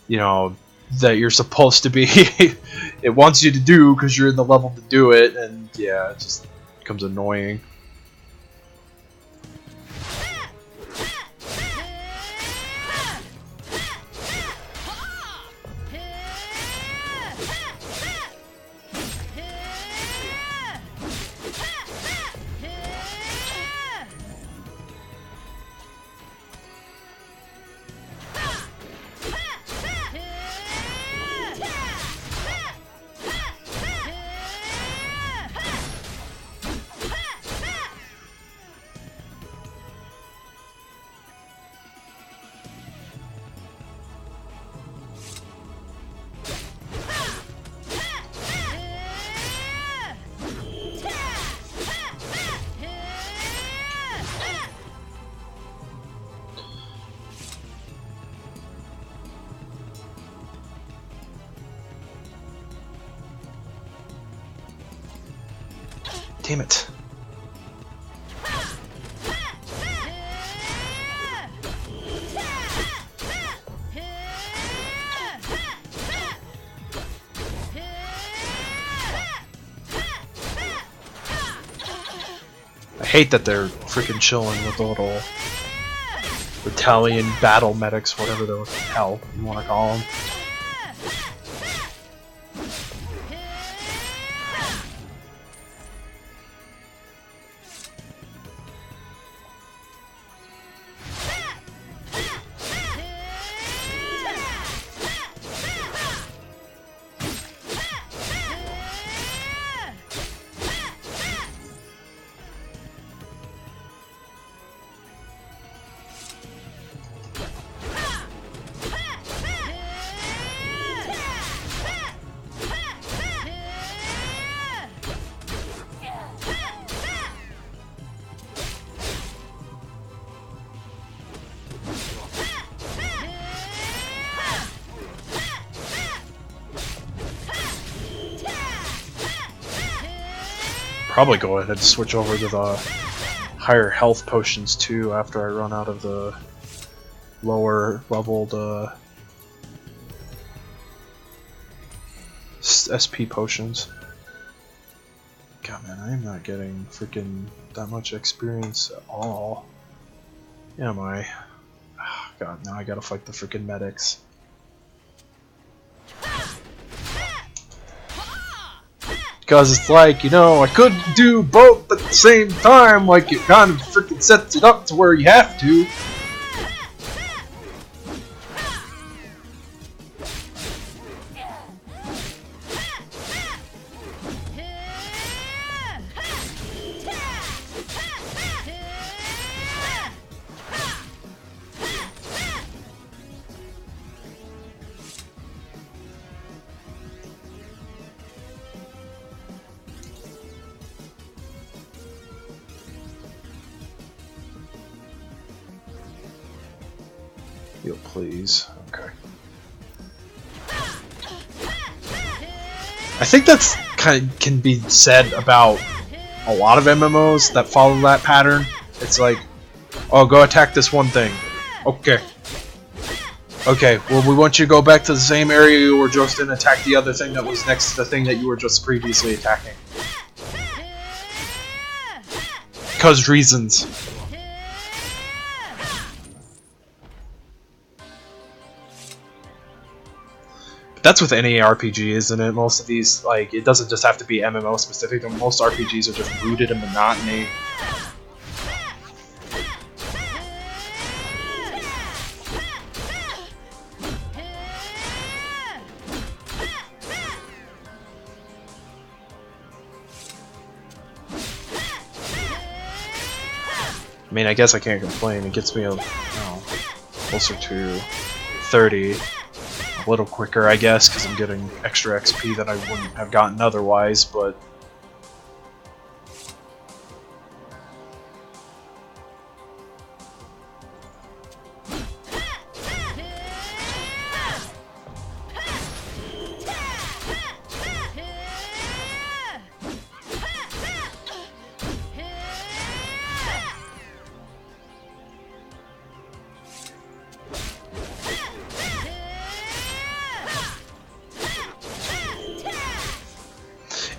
Speaker 1: you know, that you're supposed to be it wants you to do because you're in the level to do it, and yeah, it just becomes annoying. Damn it. I hate that they're freaking chilling with the little battalion battle medics, whatever the hell you want to call them. Probably go ahead and switch over to the higher health potions too after I run out of the lower leveled SP potions. God man, I am not getting freaking that much experience at all. Am I? Oh, God, now I gotta fight the freaking medics. Because it's like, you know, I could do both at the same time, like it kind of freaking sets it up to where you have to. Heal, please. Okay. I think that's kind of can be said about a lot of MMOs that follow that pattern. It's like, oh, go attack this one thing. Okay. Okay, well, we want you to go back to the same area you were just in, attack the other thing that was next to the thing that you were just previously attacking. Because reasons. That's with any RPG, isn't it? Most of these, like, it doesn't just have to be MMO specific. Most RPGs are just rooted in monotony. I mean, I guess I can't complain. It gets me closer to 30. A little quicker, I guess, because I'm getting extra XP that I wouldn't have gotten otherwise, but...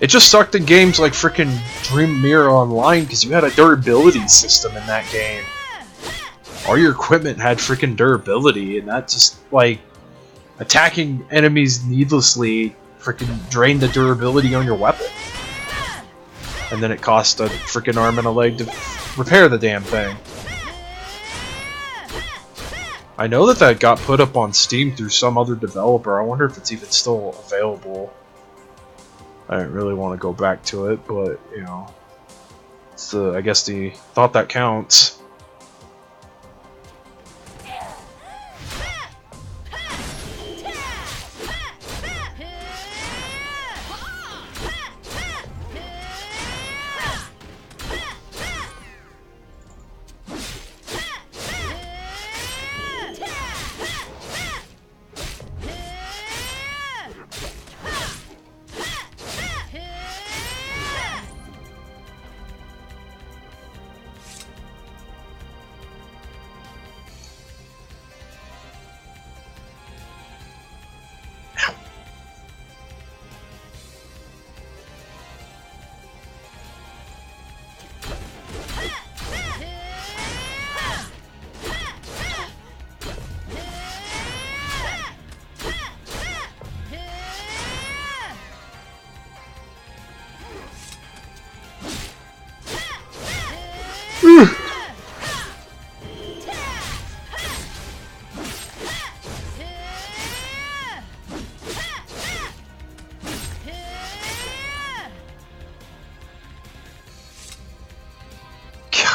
Speaker 1: It just sucked in games like frickin' Dream Mirror Online because you had a durability system in that game. All your equipment had frickin' durability, and that just, like, attacking enemies needlessly frickin' drained the durability on your weapon. And then it cost a frickin' arm and a leg to repair the damn thing. I know that got put up on Steam through some other developer. I wonder if it's even still available. I didn't really want to go back to it, but, you know, it's I guess the thought that counts.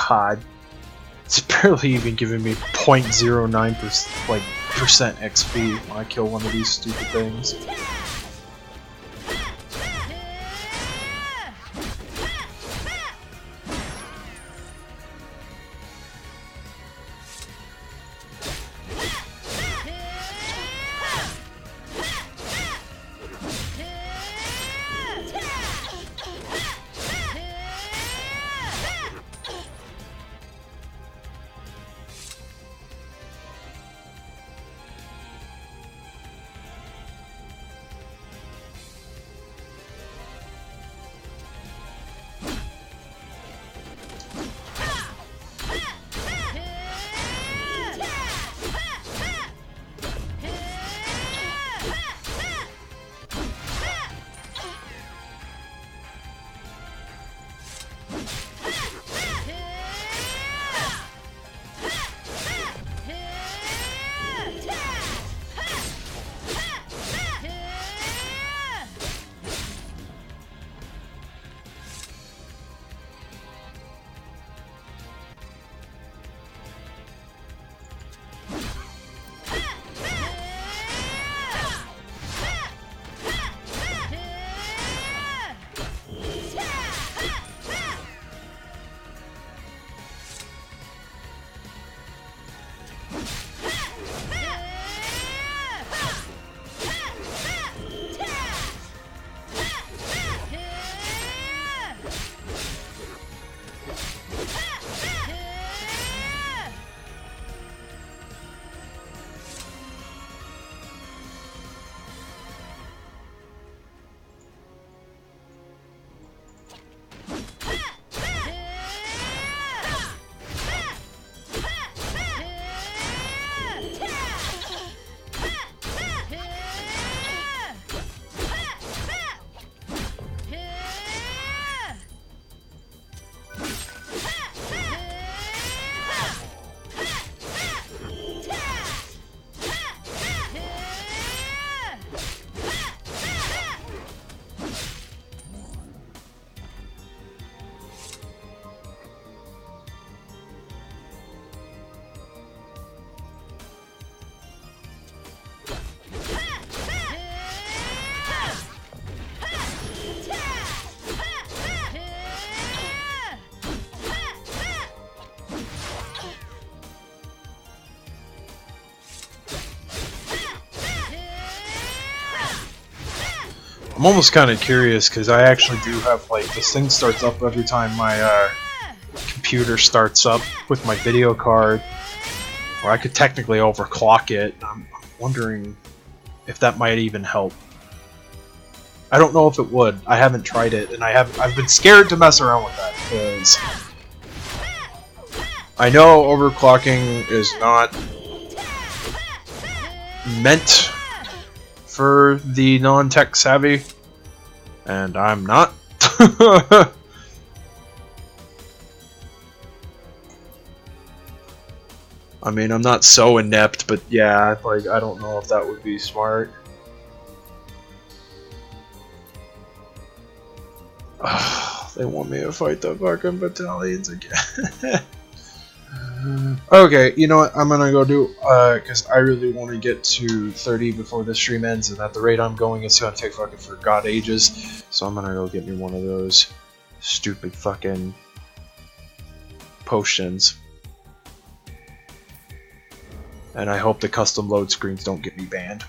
Speaker 1: God, it's barely even giving me 0.09% like percent XP when I kill one of these stupid things. I'm almost kind of curious because I actually do have, like, this thing starts up every time my computer starts up with my video card, or I could technically overclock it. I'm wondering if that might even help. I don't know if it would. I haven't tried it, and I've been scared to mess around with that because I know overclocking is not meant for the non-tech savvy, and I'm not. I mean, I'm not so inept, but yeah, like, I don't know if that would be smart. They want me to fight the fucking battalions again. Okay, you know what? I'm gonna go do, because I really want to get to 30 before this stream ends, and at the rate I'm going, it's gonna take fucking for god ages. So I'm gonna go get me one of those stupid fucking potions. And I hope the custom load screens don't get me banned.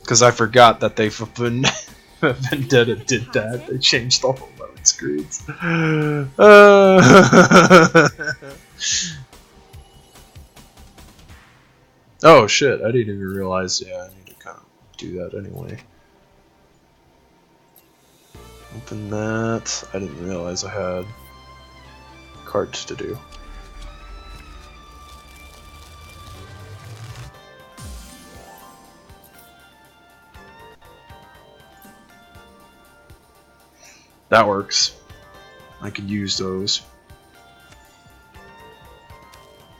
Speaker 1: Because I forgot that they fucking Vendetta did that. They changed all the load screens. Oh shit, I didn't even realize. Yeah, I need to kind of do that anyway. Open that. I didn't realize I had cards to do. That works. I could use those.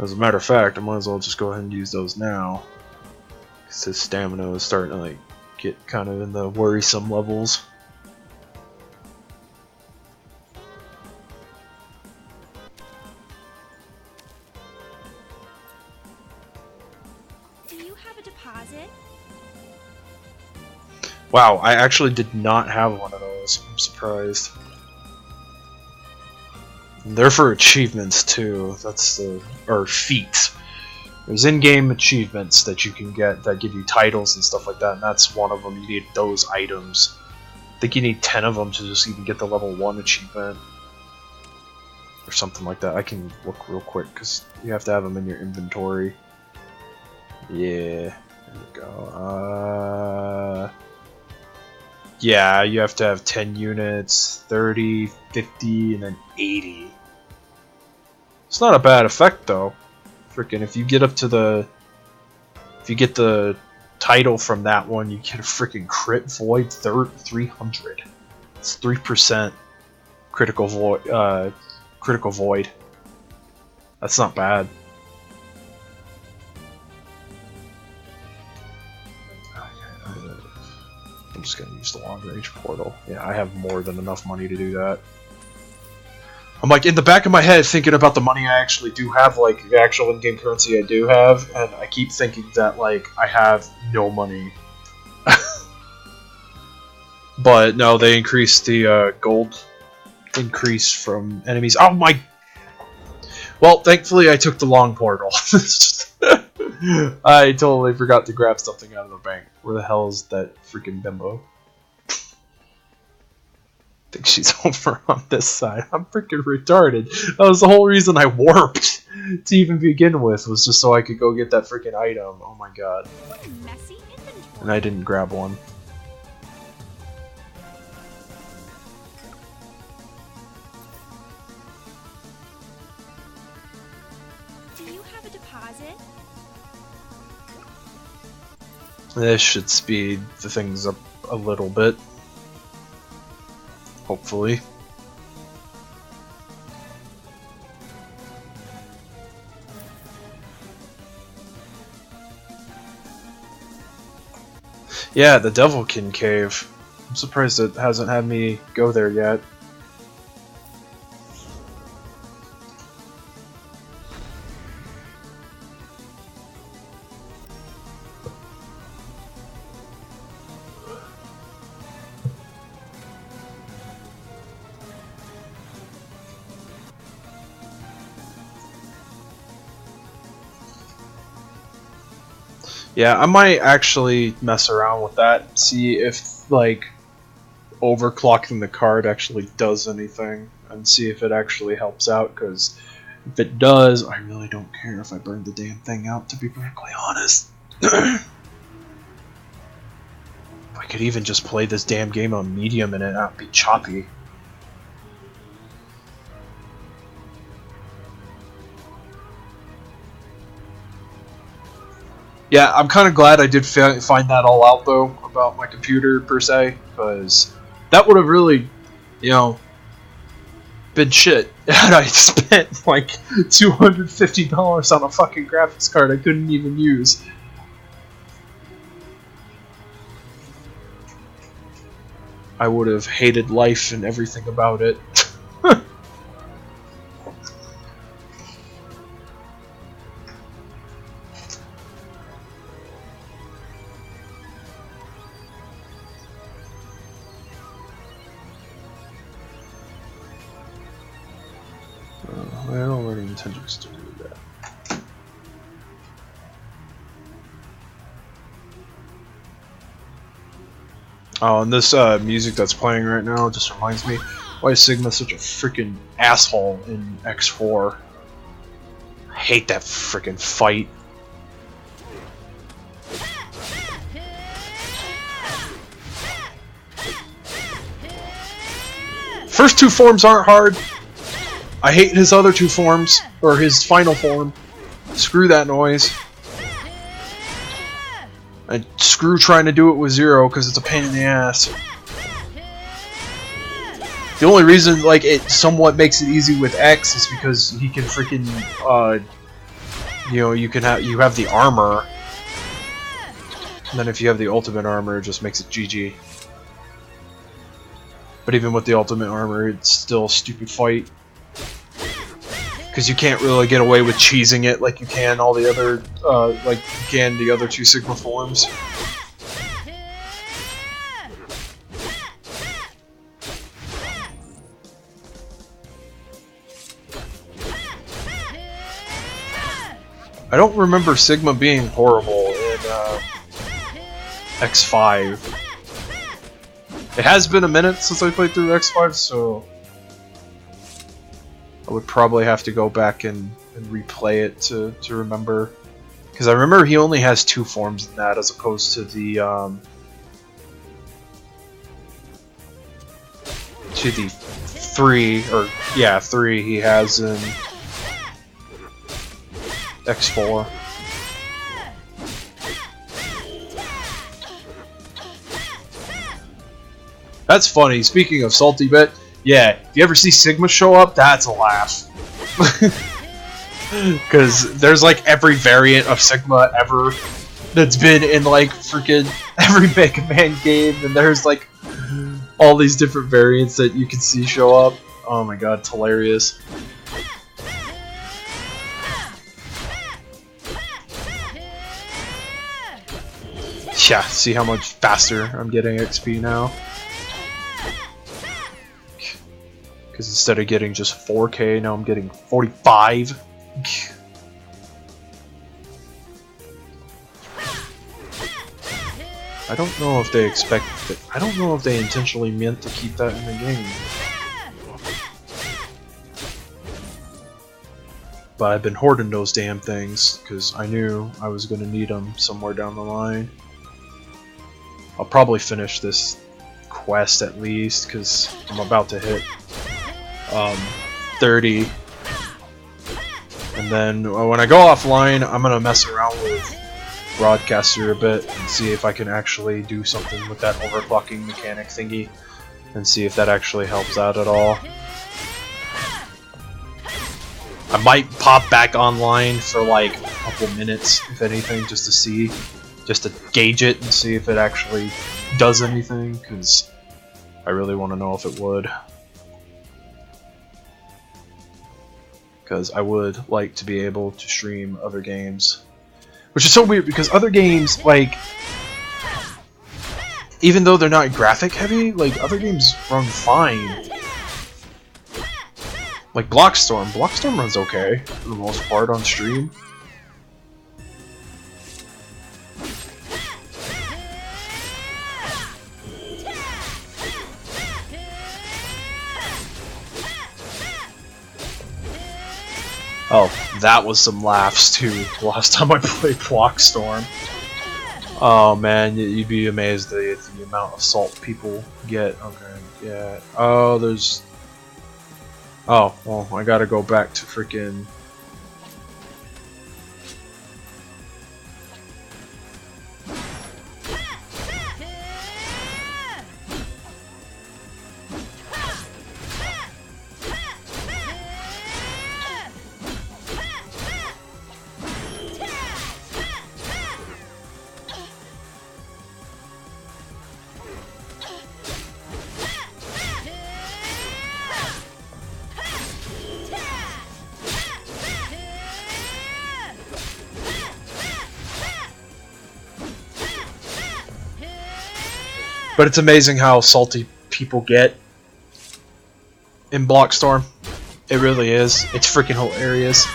Speaker 1: As a matter of fact, I might as well just go ahead and use those now. Because his stamina is starting to like get kind of in the worrisome levels.
Speaker 2: Do you have a deposit?
Speaker 1: Wow, I actually did not have one of those. I'm surprised. And they're for achievements too. That's the or feats. There's in-game achievements that you can get that give you titles and stuff like that, and that's one of them. You need those items. I think you need 10 of them to just even get the level 1 achievement. Or something like that. I can look real quick because you have to have them in your inventory. Yeah, there we go. Yeah, you have to have 10 units, 30, 50, and then 80. It's not a bad effect though. Freaking, if you get up to the... If you get the title from that one, you get a freaking crit void 300. It's 3% critical void. Critical void. That's not bad. I'm just gonna use the long range portal. Yeah, I have more than enough money to do that. I'm like in the back of my head thinking about the money I actually do have, like the actual in-game currency I do have, and I keep thinking that like I have no money. But no, they increased the gold increase from enemies. Oh my! Well, thankfully I took the long portal. I totally forgot to grab something out of the bank. Where the hell is that freaking bimbo? I think she's over on this side. I'm freaking retarded. That was the whole reason I warped to even begin with, was just so I could go get that freaking item. Oh my god.
Speaker 2: What a messy inventory.
Speaker 1: And I didn't grab one.
Speaker 2: Do you have a deposit?
Speaker 1: This should speed the things up a little bit. Hopefully. Yeah, the Devilkin Cave. I'm surprised it hasn't had me go there yet. Yeah, I might actually mess around with that, see if like overclocking the card actually does anything, and see if it actually helps out, because if it does, I really don't care if I burn the damn thing out, to be perfectly honest. I could even just play this damn game on medium and it not be choppy. Yeah, I'm kind of glad I did find that all out, though, about my computer, per se, because that would have really, you know, been shit had I spent, like, $250 on a fucking graphics card I couldn't even use. I would have hated life and everything about it. I don't really intend to do that. Oh, and this music that's playing right now just reminds me why is Sigma such a freaking asshole in X4. I hate that freaking fight. First two forms aren't hard. I hate his other two forms, or his final form. Screw that noise. And screw trying to do it with Zero, because it's a pain in the ass. The only reason, like, it somewhat makes it easy with X is because he can freaking, you know, you have the armor. And then if you have the ultimate armor, it just makes it GG. But even with the ultimate armor, it's still a stupid fight. Because you can't really get away with cheesing it like you can all the other, like you can the other two Sigma forms. I don't remember Sigma being horrible in X5. It has been a minute since I played through X5, so I would probably have to go back and replay it to remember. Because I remember he only has two forms in that, as opposed to the three he has in X4. That's funny. Speaking of Salty Bit, yeah, if you ever see Sigma show up, that's a laugh. Because there's like every variant of Sigma ever that's been in like freaking every Mega Man game, and there's like all these different variants that you can see show up. Oh my god, it's hilarious. Yeah, see how much faster I'm getting XP now? Because instead of getting just 4K, now I'm getting 45. I don't know if they expect that. I don't know if they intentionally meant to keep that in the game. But I've been hoarding those damn things because I knew I was going to need them somewhere down the line. I'll probably finish this quest at least because I'm about to hit 30. And then when I go offline, I'm going to mess around with Broadcaster a bit and see if I can actually do something with that overclocking mechanic thingy and see if that actually helps out at all. I might pop back online for like a couple minutes, if anything, just to see, just to gauge it and see if it actually does anything, because I really want to know if it would. Because I would like to be able to stream other games. Which is so weird, because other games, like, even though they're not graphic heavy, like, other games run fine. Like Blockstorm. Blockstorm runs okay, for the most part, on stream. Oh, that was some laughs too. Last time I played Blockstorm. Oh man, you'd be amazed at the amount of salt people get. Okay, yeah. Oh, there's. Oh, well, I gotta go back to freaking. But it's amazing how salty people get in Blockstorm. It really is. It's freaking hilarious.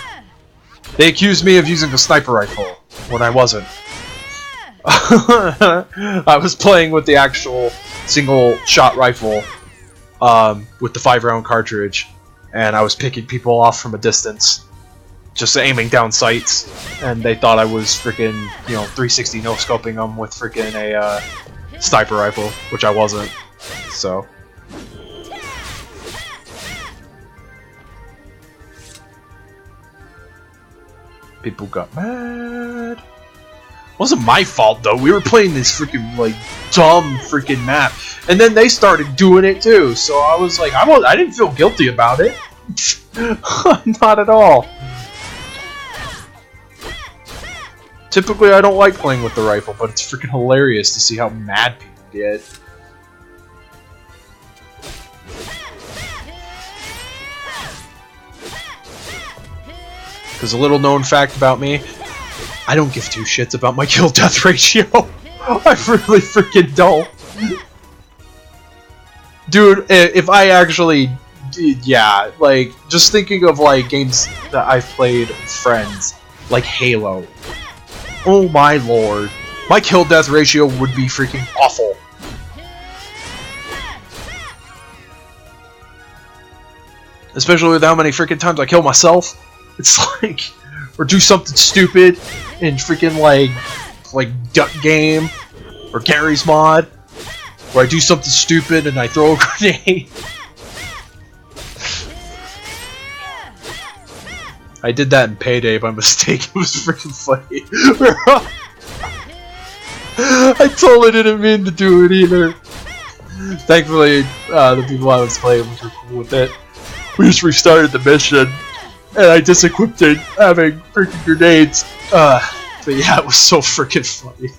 Speaker 1: They accused me of using a sniper rifle when I wasn't. I was playing with the actual single shot rifle with the 5-round cartridge, and I was picking people off from a distance, just aiming down sights, and they thought I was freaking, 360 no scoping them with freaking a sniper rifle, which I wasn't. So. People got mad. Wasn't my fault though. We were playing this freaking dumb freaking map, and then they started doing it too. So I was like, I didn't feel guilty about it. Not at all. Typically, I don't like playing with the rifle, but it's freaking hilarious to see how mad people get. Because a little known fact about me, I don't give two shits about my kill-death ratio. I really freaking don't. Dude, if I actually... Yeah, just thinking of, games that I've played with friends, like Halo. Oh my lord. My kill-death ratio would be freaking awful. Especially with how many freaking times I kill myself. It's or do something stupid in freaking like Duck Game or Gary's Mod, where I do something stupid and I throw a grenade. I did that in Payday by mistake. It was freaking funny. I totally didn't mean to do it either. Thankfully, the people I was playing were cool with it. We just restarted the mission, and I disequipped it, having freaking grenades. But yeah, it was so freaking funny.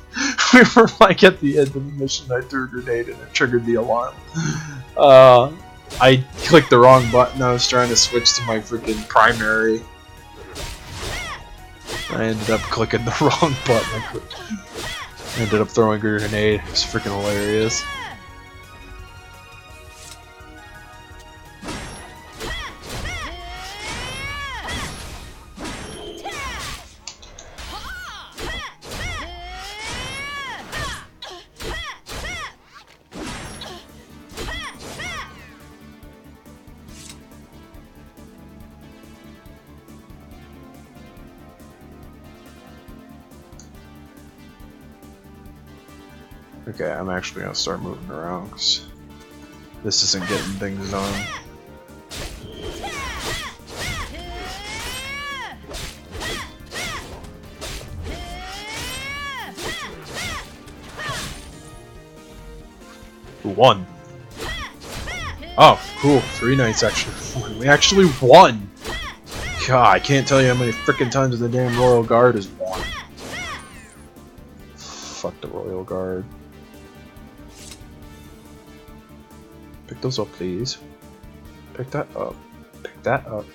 Speaker 1: We were at the end of the mission, I threw a grenade and it triggered the alarm. I clicked the wrong button. I was trying to switch to my freaking primary. I ended up clicking the wrong button. I ended up throwing a grenade. It was freaking hilarious. Okay, I'm actually gonna start moving around because this isn't getting things done. Who won? Oh, cool. 3 nights actually won. We actually won! God, I can't tell you how many frickin' times the damn Royal Guard has won. Fuck the Royal Guard. Pick those up, please. Pick that up. Pick that up.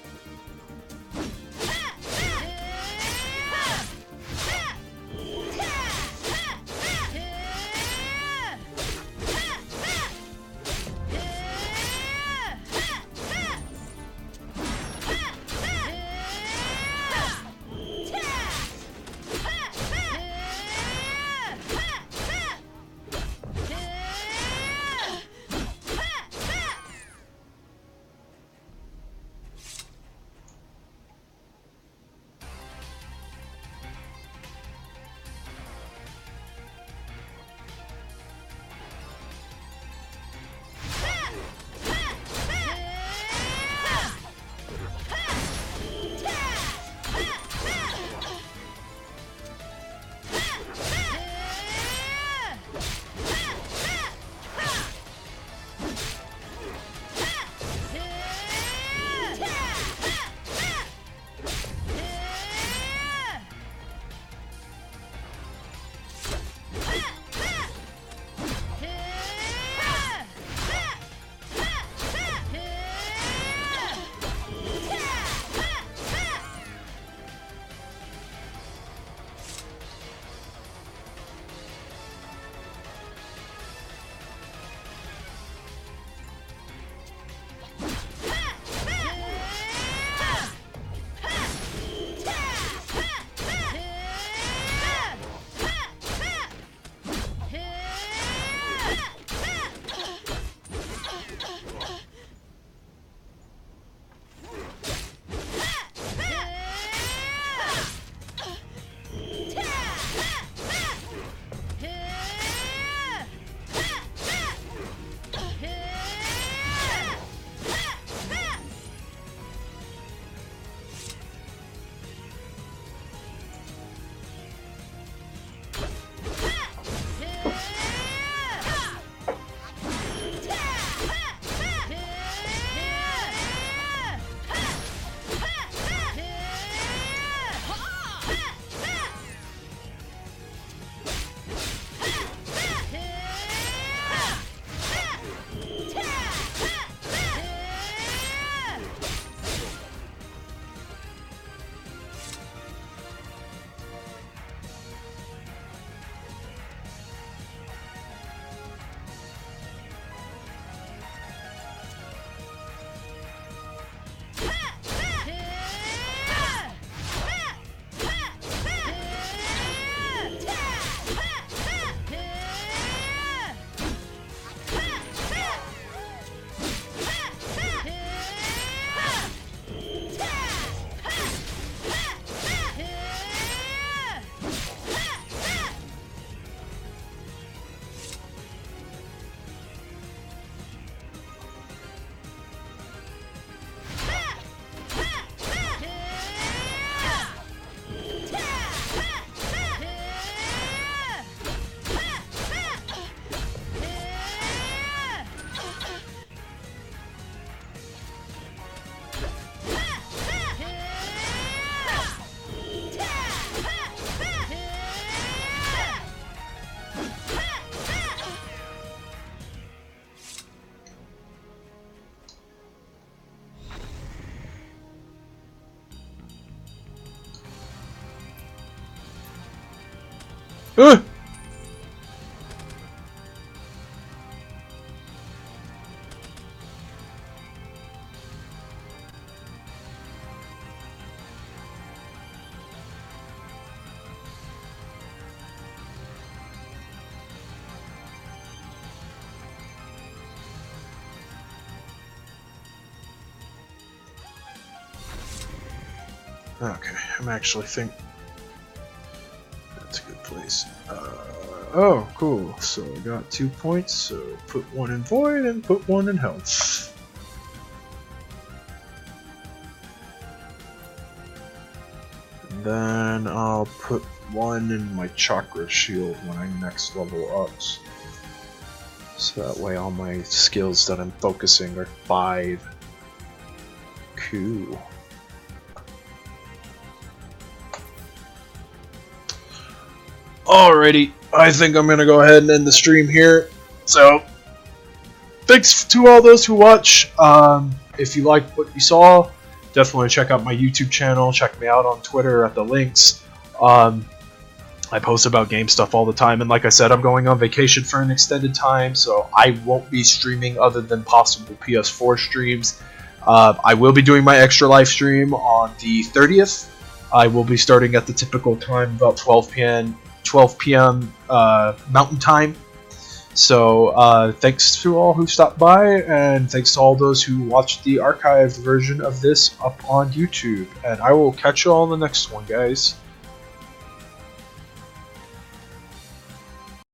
Speaker 1: Uh! Okay, I'm actually think that's a good place. Oh, cool. So I got 2 points, so put one in void and put one in health. And then I'll put one in my chakra shield when I next level up. So that way all my skills that I'm focusing are 5. Cool. Alrighty, I think I'm gonna go ahead and end the stream here. So, thanks to all those who watch. If you liked what you saw, definitely check out my YouTube channel. Check me out on Twitter at the links. I post about game stuff all the time, and like I said, I'm going on vacation for an extended time, so I won't be streaming other than possible PS4 streams. I will be doing my extra live stream on the 30th. I will be starting at the typical time, about 12 p.m. Mountain Time. So thanks to all who stopped by, and thanks to all those who watched the archived version of this up on YouTube. And I will catch you all in the next one, guys.